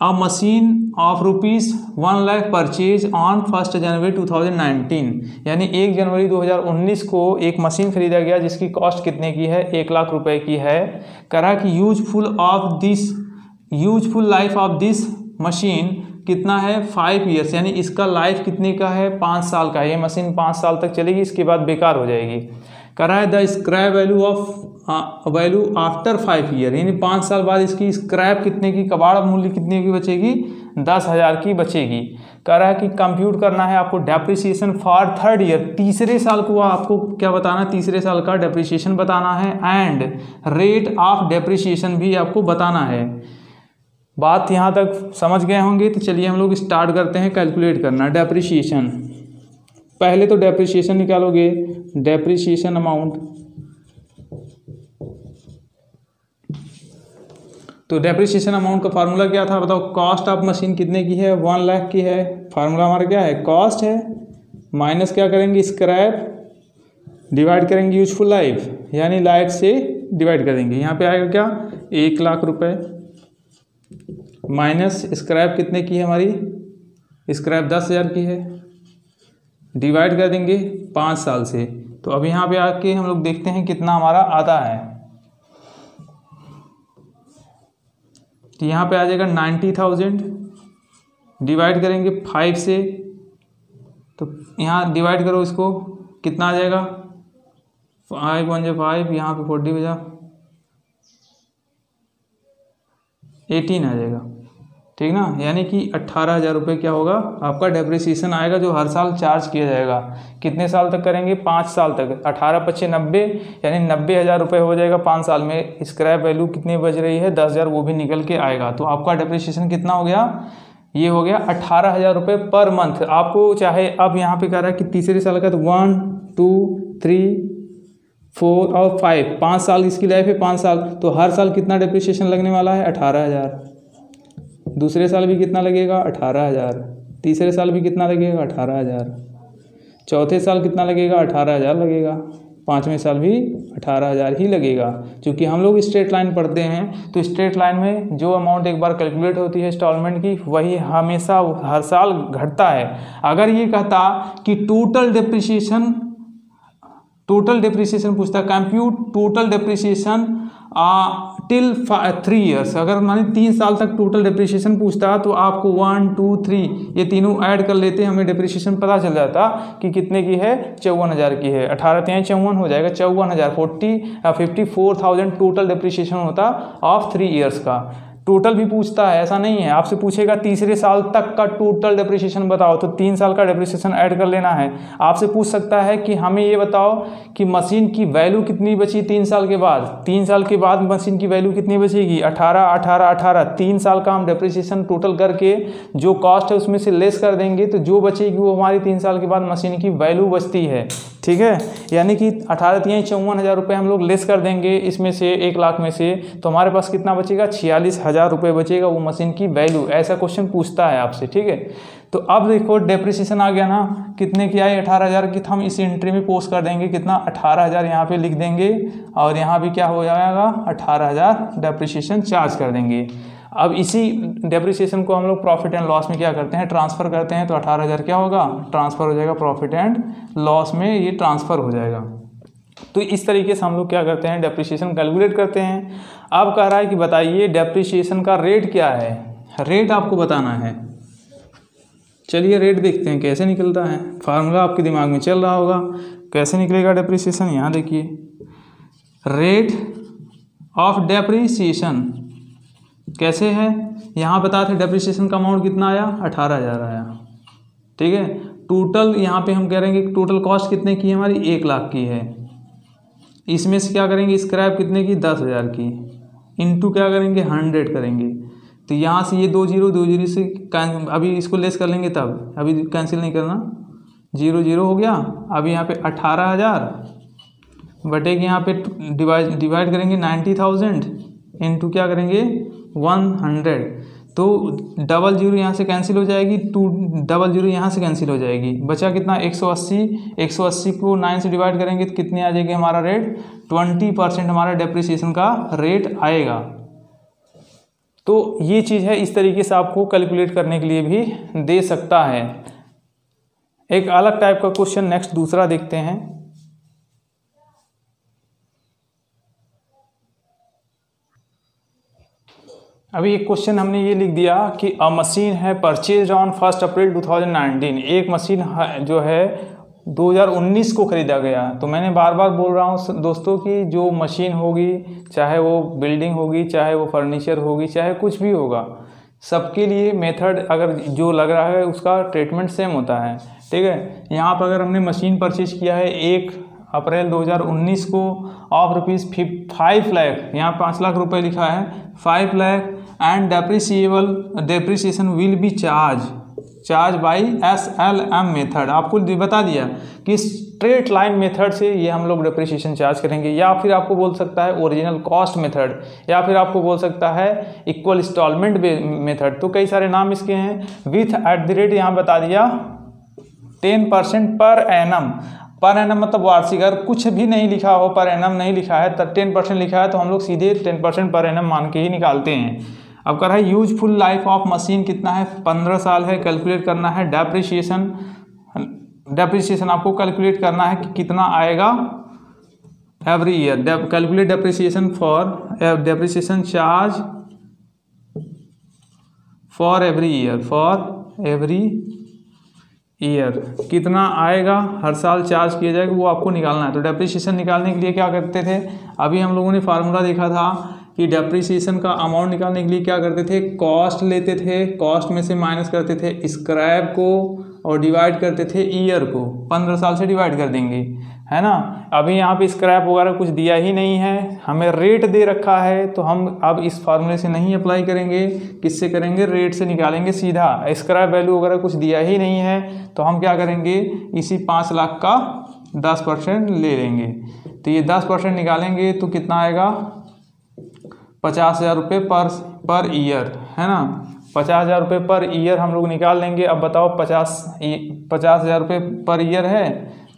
अ machine of ₹1 lakh purchase on 1 जनवरी 2019, यानी 1 जनवरी 2019 को एक मशीन खरीदा गया जिसकी कॉस्ट कितने की है, 1 लाख रुपए की है। करा कि useful life of this machine कितना है, 5 ईयर्स, यानी इसका लाइफ कितने का है, 5 साल का है। ये मशीन 5 साल तक चलेगी, इसके बाद बेकार हो जाएगी। करा है the scrap value after 5 year, यानी 5 साल बाद इसकी स्क्रैप कितने की, कबाड़ मूल्य कितने की बचेगी, 10,000 की बचेगी। कह रहा है कि कंप्यूट करना है आपको डेप्रिसिएशन फॉर 3rd ईयर, तीसरे साल को आपको क्या बताना है, तीसरे साल का डेप्रिसिएशन बताना है, एंड रेट ऑफ डेप्रिसिएशन भी आपको बताना है। बात यहाँ तक समझ गए होंगे। तो चलिए हम लोग स्टार्ट करते हैं कैलकुलेट करना डेप्रिसिएशन। पहले तो डेप्रिसिएशन निकालोगे, डेप्रिसिएशन अमाउंट। तो डेप्रिसिएशन अमाउंट का फार्मूला क्या था बताओ, कॉस्ट ऑफ मशीन कितने की है, 1 लाख की है। फार्मूला हमारा क्या है, कॉस्ट है माइनस क्या करेंगे, स्क्रैप, डिवाइड करेंगे यूजफुल लाइफ, यानी लाइफ से डिवाइड करेंगे। यहाँ पे आएगा क्या, 1 लाख रुपए, माइनस स्क्रैप कितने की है हमारी, स्क्रैप 10,000 की है, डिवाइड कर देंगे 5 साल से। तो अब यहाँ पे आके हम लोग देखते हैं कितना हमारा आता है। तो यहाँ पे आ जाएगा 90,000, डिवाइड करेंगे 5 से, तो यहाँ डिवाइड करो इसको, कितना आ जाएगा, 5 1 5, यहाँ पे 40 बजा 18 आ जाएगा, ठीक ना। यानी कि 18,000 रुपये क्या होगा आपका डेप्रिसिएशन आएगा, जो हर साल चार्ज किया जाएगा। कितने साल तक करेंगे, 5 साल तक। 18 × 5 = 90, यानी 90,000 रुपये हो जाएगा 5 साल में। स्क्रैप वैल्यू कितनी बच रही है, 10,000, वो भी निकल के आएगा। तो आपका डेप्रिसिएशन कितना हो गया, ये हो गया 18,000 रुपये पर मंथ। आपको चाहे अब यहाँ पे कह रहा है कि तीसरे साल का, तो 1 2 3 4 और 5 साल इसकी लाइफ है, 5 साल। तो हर साल कितना डेप्रिसिएशन लगने वाला है, 18,000। दूसरे साल भी कितना लगेगा, 18,000। तीसरे साल भी कितना लगेगा, 18,000। चौथे साल कितना लगेगा, 18,000 लगेगा। 5वें साल भी 18,000 ही लगेगा। क्योंकि हम लोग स्ट्रेट लाइन पढ़ते हैं, तो स्ट्रेट लाइन में जो अमाउंट एक बार कैलकुलेट होती है इंस्टॉलमेंट की, वही हमेशा हर साल घटता है। अगर ये कहता कि टोटल डेप्रिसिएशन पूछता, compute total depreciation till 3 years, अगर माने 3 साल तक टोटल डेप्रिसिएशन पूछता, तो आपको 1 2 3 ये तीनों ऐड कर लेते, हमें डेप्रिसिएशन पता चल जाता कि कितने की है, 54,000 की है। 18 × 3 = 54 हो जाएगा, 54,000 54,000 टोटल डेप्रिसिएशन होता ऑफ 3 ईयर्स का। टोटल भी पूछता है, ऐसा नहीं है। आपसे पूछेगा तीसरे साल तक का टोटल डेप्रिसिएशन बताओ, तो 3 साल का डेप्रिसिएशन ऐड कर लेना है। आपसे पूछ सकता है कि हमें ये बताओ कि मशीन की वैल्यू कितनी बची 3 साल के बाद। 3 साल के बाद मशीन की वैल्यू कितनी बचेगी, 18 18 18। 3 साल का हम डेप्रिसिएशन टोटल करके जो कॉस्ट है उसमें से लेस कर देंगे, तो जो बचेगी वो हमारी 3 साल के बाद मशीन की वैल्यू बचती है। ठीक है, यानी कि 18 तिहाई 54,000 रुपये हम लोग लेस कर देंगे इसमें से, 1 लाख में से, तो हमारे पास कितना बचेगा, 46,000 रुपये बचेगा वो मशीन की वैल्यू। ऐसा क्वेश्चन पूछता है आपसे। ठीक है, तो अब देखो डेप्रिसिएशन आ गया ना, कितने की आई, 18,000 की। तो हम इस एंट्री में पोस्ट कर देंगे कितना, 18,000 यहाँ पे लिख देंगे, और यहाँ भी क्या हो जाएगा, 18,000 डेप्रिसिएशन चार्ज कर देंगे। अब इसी डेप्रिसिएशन को हम लोग प्रॉफिट एंड लॉस में क्या करते हैं, ट्रांसफ़र करते हैं। तो 18,000 क्या होगा, ट्रांसफ़र हो जाएगा प्रॉफिट एंड लॉस में, ये ट्रांसफ़र हो जाएगा। तो इस तरीके से हम लोग क्या करते हैं, डेप्रिसिएशन कैलकुलेट करते हैं। अब कह रहा है कि बताइए डेप्रिसिएशन का रेट क्या है, रेट आपको बताना है। चलिए रेट देखते हैं कैसे निकलता है। फार्मूला आपके दिमाग में चल रहा होगा, कैसे निकलेगा डेप्रिसिएशन। यहाँ देखिए, रेट ऑफ डेप्रिसिएशन कैसे है, यहाँ बता थे डेप्रिसिएशन का अमाउंट कितना आया, 18,000 आया। ठीक है, टोटल यहाँ पे हम कह रहे हैं कि टोटल कॉस्ट कितने की है हमारी, 1 लाख की है। इसमें से क्या करेंगे, स्क्रैप कितने की, 10,000 की, इनटू क्या करेंगे, 100 करेंगे। तो यहाँ से ये 2 जीरो से अभी इसको लेस कर लेंगे, तब अभी कैंसिल नहीं करना, 0 0 हो गया। अभी यहाँ पे 18,000 बटे के यहाँ पे डिवाइड करेंगे 90,000 इनटू क्या करेंगे 100। तो 00 यहाँ से कैंसिल हो जाएगी, 200 यहाँ से कैंसिल हो जाएगी, बचा कितना 180। 180 को 9 से डिवाइड करेंगे तो कितने आ जाएगी हमारा रेट, 20% हमारा डेप्रिसिएशन का रेट आएगा। तो ये चीज़ है, इस तरीके से आपको कैलकुलेट करने के लिए भी दे सकता है। एक अलग टाइप का क्वेश्चन नेक्स्ट दूसरा देखते हैं। अभी एक क्वेश्चन हमने ये लिख दिया कि अ मशीन है परचेज ऑन 1 अप्रैल 2019। एक मशीन जो है 2019 को ख़रीदा गया। तो मैंने बार बार बोल रहा हूँ दोस्तों कि जो मशीन होगी, चाहे वो बिल्डिंग होगी, चाहे वो फर्नीचर होगी, चाहे कुछ भी होगा, सबके लिए मेथड अगर जो लग रहा है उसका ट्रीटमेंट सेम होता है। ठीक है, यहाँ पर अगर हमने मशीन परचेज किया है 1 अप्रैल 2019 को ऑफ ₹5 लाख, यहाँ 5 लाख रुपए लिखा है, 5 lakh, and depreciation will be charge by SLM method. आपको बता दिया कि स्ट्रेट लाइन मेथड से ये हम लोग डेप्रिसिएशन चार्ज करेंगे, या फिर आपको बोल सकता है ओरिजिनल कॉस्ट मेथड, या फिर आपको बोल सकता है इक्वल इंस्टॉलमेंट मेथड। तो कई सारे नाम इसके हैं। विथ @ यहाँ बता दिया 10% पर एनम। पर एनम मतलब वार्षिक। अगर कुछ भी नहीं लिखा हो, पर एनम नहीं लिखा है, तब 10% लिखा है, तो हम लोग सीधे 10% पर एनम मान के ही निकालते हैं। अब कर रहा है यूजफुल लाइफ ऑफ मशीन कितना है, 15 साल है। कैलकुलेट करना है डेप्रिसिएशन आपको कैलकुलेट करना है कि कितना आएगा every year. Calculate depreciation depreciation charge for every year कितना आएगा, हर साल चार्ज किया जाएगा, वो आपको निकालना है। तो डेप्रिसिएशन निकालने के लिए क्या करते थे, अभी हम लोगों ने फार्मूला देखा था कि डेप्रिसिएशन का अमाउंट निकालने के लिए क्या करते थे, कॉस्ट लेते थे, कॉस्ट में से माइनस करते थे स्क्रैप को और डिवाइड करते थे ईयर को। 15 साल से डिवाइड कर देंगे, है ना। अभी यहाँ पे स्क्रैप वगैरह कुछ दिया ही नहीं है, हमें रेट दे रखा है, तो हम अब इस फार्मूले से नहीं अप्लाई करेंगे। किससे करेंगे, रेट से निकालेंगे सीधा। स्क्रैप वैल्यू वगैरह कुछ दिया ही नहीं है, तो हम क्या करेंगे, इसी 5 लाख का 10% ले लेंगे। तो ये 10% निकालेंगे तो कितना आएगा, 50,000 रुपये पर ईयर, है ना। 50,000 रुपये पर ईयर हम लोग निकाल लेंगे। अब बताओ 50,000 रुपये पर ईयर है,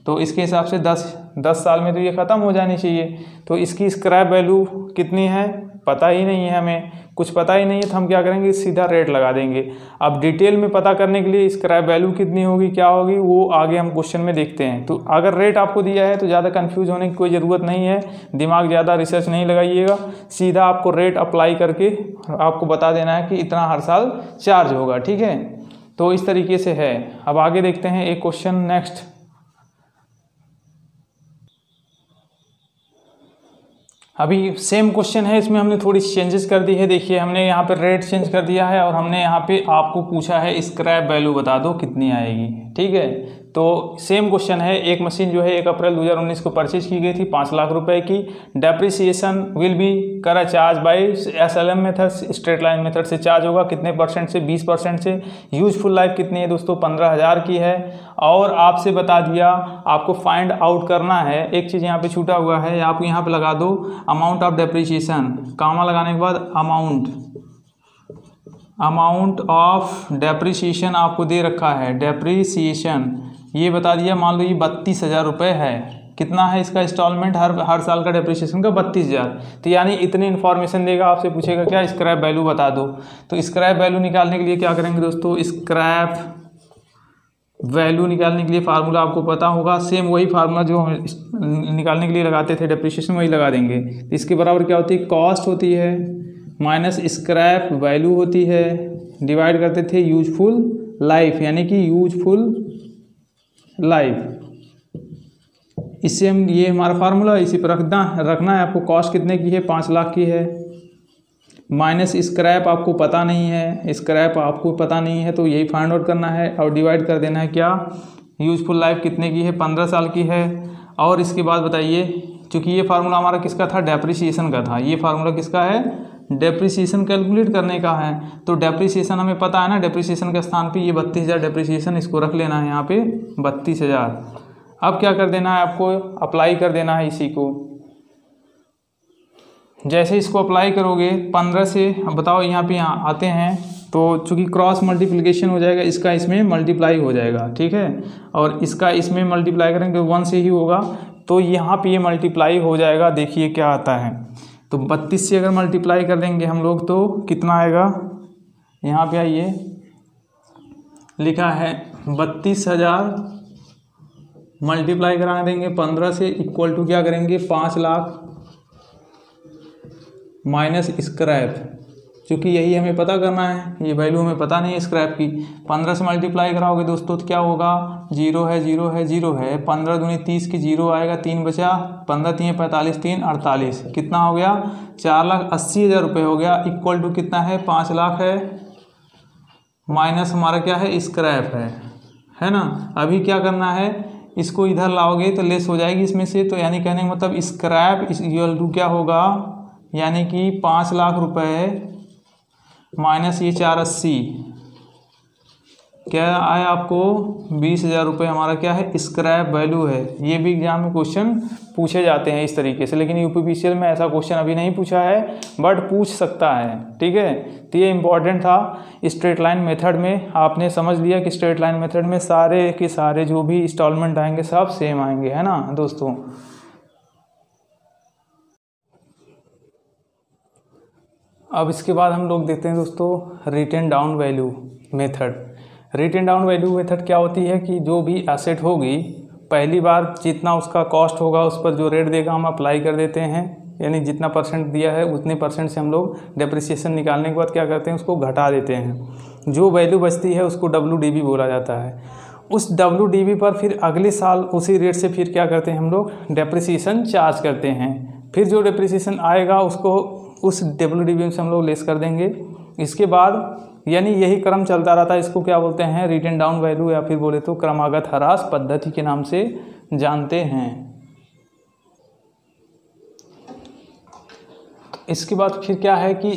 तो इसके हिसाब से 10 साल में तो ये ख़त्म हो जानी चाहिए। तो इसकी स्क्रैप वैल्यू कितनी है पता ही नहीं है, हमें कुछ पता ही नहीं है, तो हम क्या करेंगे, सीधा रेट लगा देंगे। अब डिटेल में पता करने के लिए स्क्रैप वैल्यू कितनी होगी, क्या होगी, वो आगे हम क्वेश्चन में देखते हैं। तो अगर रेट आपको दिया है तो ज़्यादा कंफ्यूज होने की कोई ज़रूरत नहीं है, दिमाग ज़्यादा रिसर्च नहीं लगाइएगा, सीधा आपको रेट अप्लाई करके आपको बता देना है कि इतना हर साल चार्ज होगा। ठीक है, तो इस तरीके से है। अब आगे देखते हैं एक क्वेश्चन नेक्स्ट। अभी सेम क्वेश्चन है, इसमें हमने थोड़ी चेंजेस कर दी है। देखिए हमने यहाँ पर रेट चेंज कर दिया है और हमने यहाँ पे आपको पूछा है स्क्रैप वैल्यू बता दो कितनी आएगी। ठीक है, तो सेम क्वेश्चन है। एक मशीन जो है 1 अप्रैल 2019 को परचेज की गई थी 5 लाख रुपए की। डेप्रिसिएशन विल बी करा charge by SLM method, straight line method से चार्ज होगा कितने परसेंट से, 20% से। यूजफुल लाइफ कितनी है दोस्तों, 15,000 की है। और आपसे बता दिया आपको फाइंड आउट करना है। एक चीज़ यहाँ पे छूटा हुआ है, आप यहाँ पे लगा दो अमाउंट ऑफ डेप्रिसिएशन, कामा लगाने के बाद अमाउंट ऑफ डेप्रिसिएशन आपको दे रखा है। डेप्रिसिएशन ये बता दिया, मान लो ये 32,000 रुपये है। कितना है इसका इंस्टॉलमेंट हर साल का डेप्रिसिएशन का 32,000। तो यानी इतनी इन्फॉर्मेशन देगा, आपसे पूछेगा क्या स्क्रैप वैल्यू बता दो। तो स्क्रैप वैल्यू निकालने के लिए क्या करेंगे दोस्तों, स्क्रैप वैल्यू निकालने के लिए फार्मूला आपको पता होगा। सेम वही फार्मूला जो हम निकालने के लिए लगाते थे डेप्रिसिएशन, वही लगा देंगे। तो इसके बराबर क्या होती है, कॉस्ट होती है माइनस स्क्रैप वैल्यू होती है, डिवाइड करते थे यूजफुल लाइफ, यानी कि यूजफुल लाइफ। इससे हम, ये हमारा फार्मूला इसी पर रखना है आपको। कॉस्ट कितने की है, 5 लाख की है, माइनस स्क्रैप आपको पता नहीं है, स्क्रैप आपको पता नहीं है तो यही फाइंड आउट करना है और डिवाइड कर देना है क्या, यूजफुल लाइफ कितने की है, 15 साल की है। और इसके बाद बताइए, चूँकि ये फार्मूला हमारा किसका था, डेप्रिसिएशन का था। ये फार्मूला किसका है, डेप्रिसिएशन कैलकुलेट करने का है। तो डेप्रिसिएशन हमें पता है ना, डेप्रिसिएशन के स्थान पे ये 32,000 डेप्रिसिएशन, इसको रख लेना है यहाँ पे 32,000। अब क्या कर देना है आपको, अप्लाई कर देना है इसी को। जैसे इसको अप्लाई करोगे 15 से, अब बताओ यहाँ पे यहाँ आते हैं तो चूँकि क्रॉस मल्टीप्लिकेशन हो जाएगा, इसका इसमें मल्टीप्लाई हो जाएगा। ठीक है, और इसका इसमें मल्टीप्लाई करेंगे 1 से ही होगा, तो यहाँ पे ये मल्टीप्लाई हो जाएगा। देखिए क्या आता है, तो 32 से अगर मल्टीप्लाई कर देंगे हम लोग तो कितना आएगा, यहाँ पे आइए लिखा है 32,000 मल्टीप्लाई करा देंगे 15 से, इक्वल टू क्या करेंगे, 5 लाख माइनस स्क्रैप, क्योंकि यही हमें पता करना है, ये वैल्यू हमें पता नहीं है स्क्रैप की। 15 से मल्टीप्लाई कराओगे दोस्तों तो क्या होगा, 0 है 0 है 0 है, 15 दूनी 30 की 0 आएगा, 3 बचा, 15 3 45, 3 48, कितना हो गया, 4,80,000 रुपये हो गया। इक्वल टू कितना है, 5 लाख है, माइनस हमारा क्या है, स्क्रैप है ना। अभी क्या करना है, इसको इधर लाओगे तो लेस हो जाएगी इसमें से, तो यानी कहने का मतलब स्क्रैप इक्वल टू क्या होगा, यानी कि 5 लाख रुपए माइनस ये 480, क्या आया आपको, 20,000 रुपये हमारा क्या है, स्क्रैप वैल्यू है। ये भी एग्जाम में क्वेश्चन पूछे जाते हैं इस तरीके से, लेकिन यूपीपीसीएल में ऐसा क्वेश्चन अभी नहीं पूछा है, बट पूछ सकता है। ठीक है, तो ये इम्पॉर्टेंट था। स्ट्रेट लाइन मेथड में आपने समझ लिया कि स्ट्रेट लाइन मेथड में सारे के सारे जो भी इंस्टॉलमेंट आएंगे सब सेम आएंगे, है ना दोस्तों। अब इसके बाद हम लोग देखते हैं दोस्तों written down value method. Written down value method क्या होती है कि जो भी एसेट होगी, पहली बार जितना उसका कॉस्ट होगा उस पर जो रेट देगा हम अप्लाई कर देते हैं, यानी जितना परसेंट दिया है उतने परसेंट से हम लोग डेप्रिसिएशन निकालने के बाद क्या करते हैं, उसको घटा देते हैं। जो वैल्यू बचती है उसको WDV बोला जाता है। उस WDV पर फिर अगले साल उसी रेट से फिर क्या करते हैं हम लोग, डेप्रिसिएशन चार्ज करते हैं। फिर जो डेप्रिसिएशन आएगा उसको उस WDV से हम लोग लेस कर देंगे। इसके बाद यानी यही क्रम चलता रहता है। इसको क्या बोलते हैं, रिटन डाउन वैल्यू, या फिर बोले तो क्रमागत ह्रास पद्धति के नाम से जानते हैं। इसके बाद फिर क्या है कि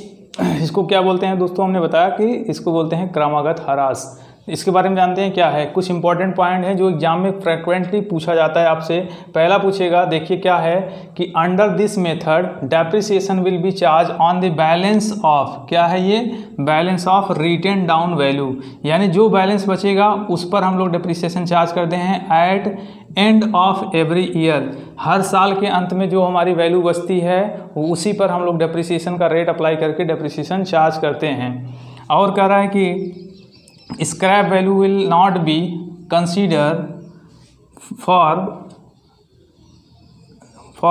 इसको क्या बोलते हैं दोस्तों, हमने बताया कि इसको बोलते हैं क्रमागत ह्रास। इसके बारे में जानते हैं क्या है, कुछ इंपॉर्टेंट पॉइंट है जो एग्जाम में फ्रिक्वेंटली पूछा जाता है आपसे। पहला पूछेगा, देखिए क्या है कि under this method depreciation will be charge on the balance of, क्या है ये, balance of written down value, यानी जो बैलेंस बचेगा उस पर हम लोग डेप्रिसिएशन चार्ज करते हैं at end of every year. हर साल के अंत में जो हमारी वैल्यू बचती है उसी पर हम लोग डेप्रिसिएशन का रेट अप्लाई करके डेप्रिसिएशन चार्ज करते हैं। और कह रहा है कि scrap value will not be considered for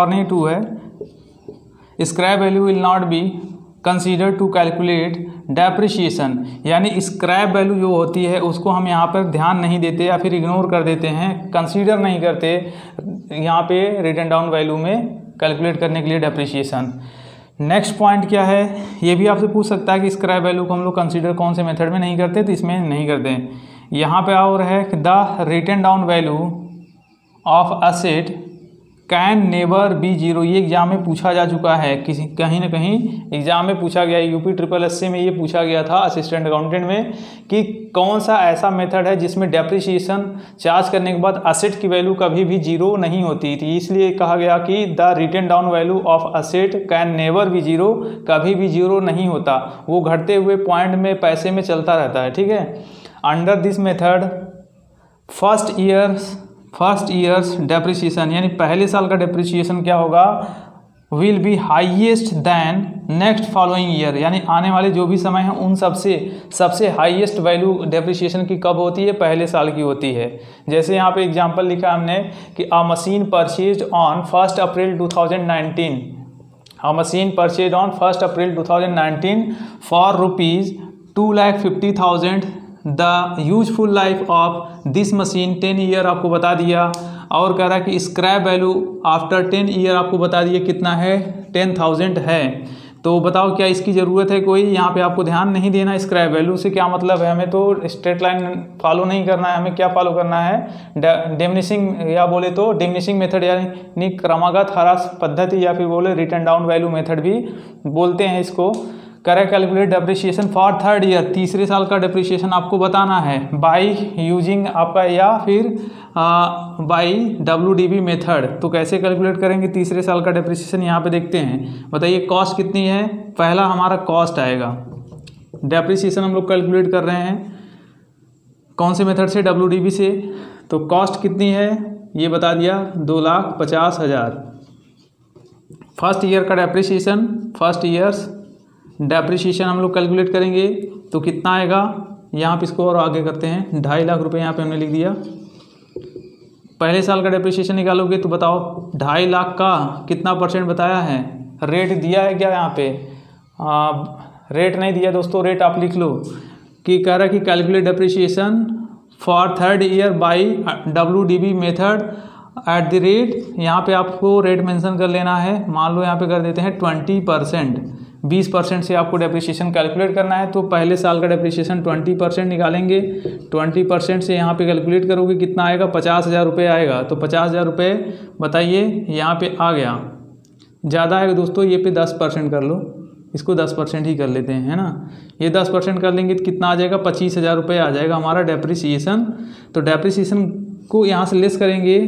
नहीं टू है, scrap value will not be considered to calculate depreciation, यानी scrap value जो होती है उसको हम यहाँ पर ध्यान नहीं देते या फिर इग्नोर कर देते हैं, कंसीडर नहीं करते यहाँ पे रिटन डाउन वैल्यू में कैलकुलेट करने के लिए डेप्रिसिएशन। नेक्स्ट पॉइंट क्या है, ये भी आपसे पूछ सकता है कि स्क्रैप वैल्यू को हम लोग कंसीडर कौन से मेथड में नहीं करते, तो इसमें नहीं करते। यहाँ पे और है the written down value of asset can never be zero. ये एग्जाम में पूछा जा चुका है, किसी कहीं ना कहीं एग्जाम में पूछा गया, UP-SSC में ये पूछा गया था असिस्टेंट अकाउंटेंट में, कि कौन सा ऐसा मेथड है जिसमें डेप्रिसिएशन चार्ज करने के बाद असेट की वैल्यू कभी भी जीरो नहीं होती थी। इसलिए कहा गया कि the written down value of asset can never be zero, कभी भी जीरो नहीं होता, वो घटते हुए पॉइंट में पैसे में चलता रहता है। ठीक है, under this method first years depreciation, यानी पहले साल का डेप्रिसिएशन क्या होगा, will be highest than next following year, यानी आने वाले जो भी समय है उन सबसे हाईएस्ट वैल्यू डेप्रिसिएशन की कब होती है, पहले साल की होती है। जैसे यहाँ पे एग्जांपल लिखा हमने कि अ machine purchased on 1 April 2019, a machine purchased on 1 April 2019 for ₹2,50,000, the useful life of this machine 10 year आपको बता दिया, और कह रहा है कि स्क्रैप वैल्यू आफ्टर 10 ईयर आपको बता दिया कितना है, 10,000 है। तो बताओ क्या इसकी ज़रूरत है कोई, यहाँ पे आपको ध्यान नहीं देना। स्क्रैप वैल्यू से क्या मतलब है, हमें तो स्ट्रेट लाइन फॉलो नहीं करना है, हमें क्या फॉलो करना है, डिमिनिशिंग या बोले तो डिमिनिशिंग मेथड, यानी क्रमागत ह्रास पद्धति, या फिर बोले रिटन डाउन वैल्यू मेथड भी बोलते हैं इसको। Correct calculate depreciation for 3rd year, तीसरे साल का डेप्रिसिएशन आपको बताना है बाय यूजिंग आपका, या फिर बाय WDV मेथड। तो कैसे कैलकुलेट करेंगे तीसरे साल का डेप्रिसिएशन, यहाँ पे देखते हैं। बताइए कॉस्ट कितनी है, पहला हमारा कॉस्ट आएगा, डेप्रिसिएशन हम लोग कैलकुलेट कर रहे हैं कौन से मेथड से, WDV से। तो कॉस्ट कितनी है ये बता दिया, 2,50,000। फर्स्ट ईयर का डेप्रिसिएशन, फर्स्ट ईयर्स डेप्रिसिएशन हम लोग कैलकुलेट करेंगे तो कितना आएगा, यहाँ पे इसको और आगे करते हैं, 2.5 लाख रुपए यहाँ पे हमने लिख दिया। पहले साल का डेप्रिसिएशन निकालोगे तो बताओ 2.5 लाख का कितना % बताया है, रेट दिया है क्या यहाँ पे, रेट नहीं दिया दोस्तों, रेट आप लिख लो कि कह रहा है कि calculate depreciation for 3rd year by WDV method at the rate, यहाँ पे आपको रेट मेंशन कर लेना है। मान लो यहाँ पे कर देते हैं 20%, 20% से आपको डेप्रिसिएशन कैलकुलेट करना है। तो पहले साल का डेप्रिसिएशन 20% निकालेंगे, 20% से यहाँ पे कैलकुलेट करोगे कितना आएगा, 50,000 रुपये आएगा। तो 50,000 रुपये बताइए यहाँ पे आ गया, ज़्यादा है दोस्तों, ये पे 10% कर लो, इसको 10% ही कर लेते हैं, है ना। ये 10% कर लेंगे तो कितना आ जाएगा, 25,000 रुपये आ जाएगा हमारा डेप्रिसिएशन। तो डेप्रिसिएशन को यहाँ से लेस करेंगे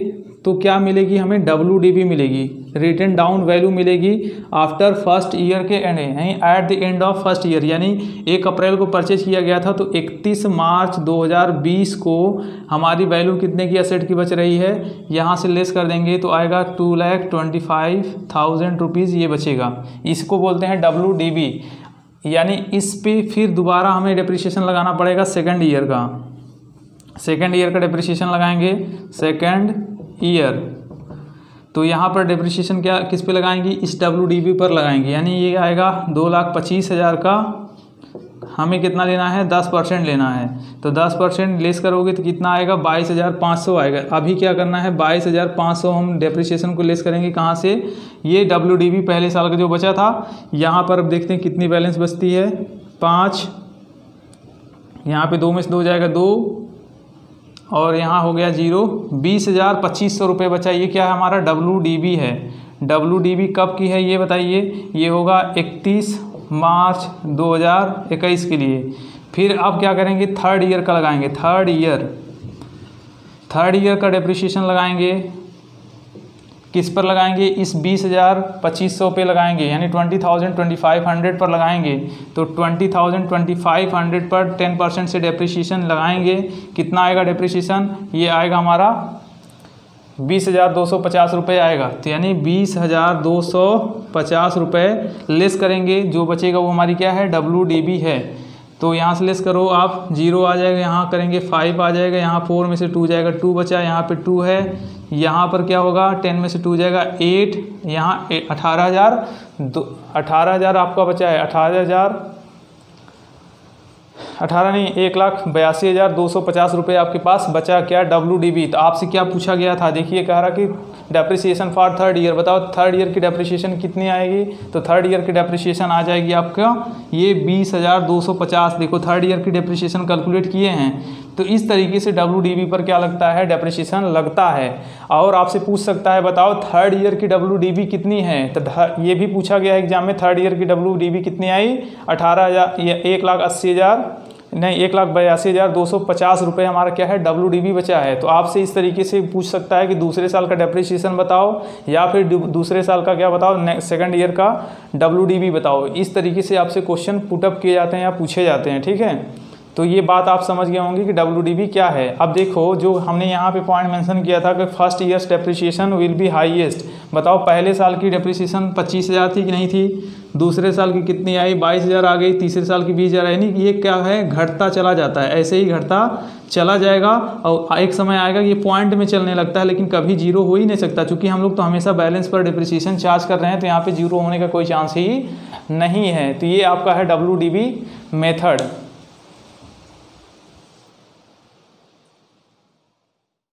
तो क्या मिलेगी हमें, WDV मिलेगी, रिटन डाउन वैल्यू मिलेगी आफ्टर फर्स्ट ईयर के एंड, यानी at the end of first year, यानी 1 अप्रैल को परचेज किया गया था तो 31 मार्च 2020 को हमारी वैल्यू कितने की एसेट की बच रही है, यहाँ से लेस कर देंगे तो आएगा 2,25,000 रुपीज़ ये बचेगा। इसको बोलते हैं WDV, यानी इस पे फिर दोबारा हमें डेप्रिसिएशन लगाना पड़ेगा सेकेंड ईयर का, सेकेंड ईयर का डेप्रिसिएशन लगाएंगे सेकेंड ईयर। तो यहाँ पर डेप्रिसिएशन क्या किस पे लगाएंगे, इस WDV पर लगाएंगे, यानी ये आएगा 2,25,000 का, हमें कितना लेना है, 10% लेना है। तो 10% लेस करोगे तो कितना आएगा, 22,500 आएगा। अभी क्या करना है, 22,500 हम डेप्रिसिएशन को लेस करेंगे कहाँ से, ये WDV पहले साल का जो बचा था। यहाँ पर अब देखते हैं कितनी बैलेंस बचती है, 5, यहाँ पे 2 में से 2 जाएगा 2, और यहाँ हो गया 0, 20,2500 रुपये बचा। ये क्या है, हमारा WDV है। WDV कब की है ये बताइए, ये होगा 31 मार्च 2021 के लिए। फिर अब क्या करेंगे, 3rd ईयर का लगाएंगे, 3rd ईयर का डेप्रिसिएशन लगाएंगे, किस पर लगाएंगे, इस 20,2500 पे लगाएंगे, यानी 20,2500 पर लगाएंगे। तो 20,2500 पर 10% से डेप्रिसिएशन लगाएंगे, कितना आएगा डेप्रिसिएशन, ये आएगा हमारा 20,250 रुपये आएगा। तो यानी 20,250 रुपये लेस करेंगे, जो बचेगा वो हमारी क्या है, WDV है। तो यहाँ से लेस करो आप, 0 आ जाएगा, यहाँ करेंगे 5 आ जाएगा, यहाँ 4 में से 2 जाएगा, 2 बचा, यहाँ पे 2 है, यहाँ पर क्या होगा, 10 में से 2 जाएगा 8, यहाँ 18,000 आपका बचा है, 1,82,250 रुपये आपके पास बचा क्या, WDV। तो आपसे क्या पूछा गया था, देखिए कह रहा कि डेप्रिसिएशन फॉर थर्ड ईयर, बताओ थर्ड ईयर की डेप्रिसिएशन कितनी आएगी। तो थर्ड ईयर की डेप्रिसिएशन आ जाएगी आपका ये 20,250। देखो थर्ड ईयर की डेप्रिसिएशन कैलकुलेट किए हैं। तो इस तरीके से WDV पर क्या लगता है, डेप्रिसिएशन लगता है। और आपसे पूछ सकता है बताओ थर्ड ईयर की WDV कितनी है। तो ये भी पूछा गया एग्जाम में, थर्ड ईयर की WDV कितनी आई, 18,000 या 1,80,000 नहीं 1,82,250 रुपये हमारा क्या है WDV बचा है। तो आपसे इस तरीके से पूछ सकता है कि दूसरे साल का डेप्रिसिएशन बताओ या फिर दूसरे साल का क्या बताओ, सेकंड ईयर का WDV बताओ। इस तरीके से आपसे क्वेश्चन पुटअप किए जाते हैं या पूछे जाते हैं, ठीक है। तो ये बात आप समझ गए होंगे कि WDV क्या है। अब देखो जो हमने यहाँ पे पॉइंट मेंशन किया था कि first years depreciation will be highest. बताओ पहले साल की डेप्रिसिएशन 25,000 थी कि नहीं थी, दूसरे साल की कितनी आई 22,000 आ गई, तीसरे साल की 20,000 यानी कि ये क्या है घटता चला जाता है, ऐसे ही घटता चला जाएगा। और एक समय आएगा ये पॉइंट में चलने लगता है, लेकिन कभी जीरो हो ही नहीं सकता, क्योंकि हम लोग तो हमेशा बैलेंस पर डेप्रिसिएशन चार्ज कर रहे हैं। तो यहाँ पे जीरो होने का कोई चांस ही नहीं है। तो ये आपका है WDV मेथड।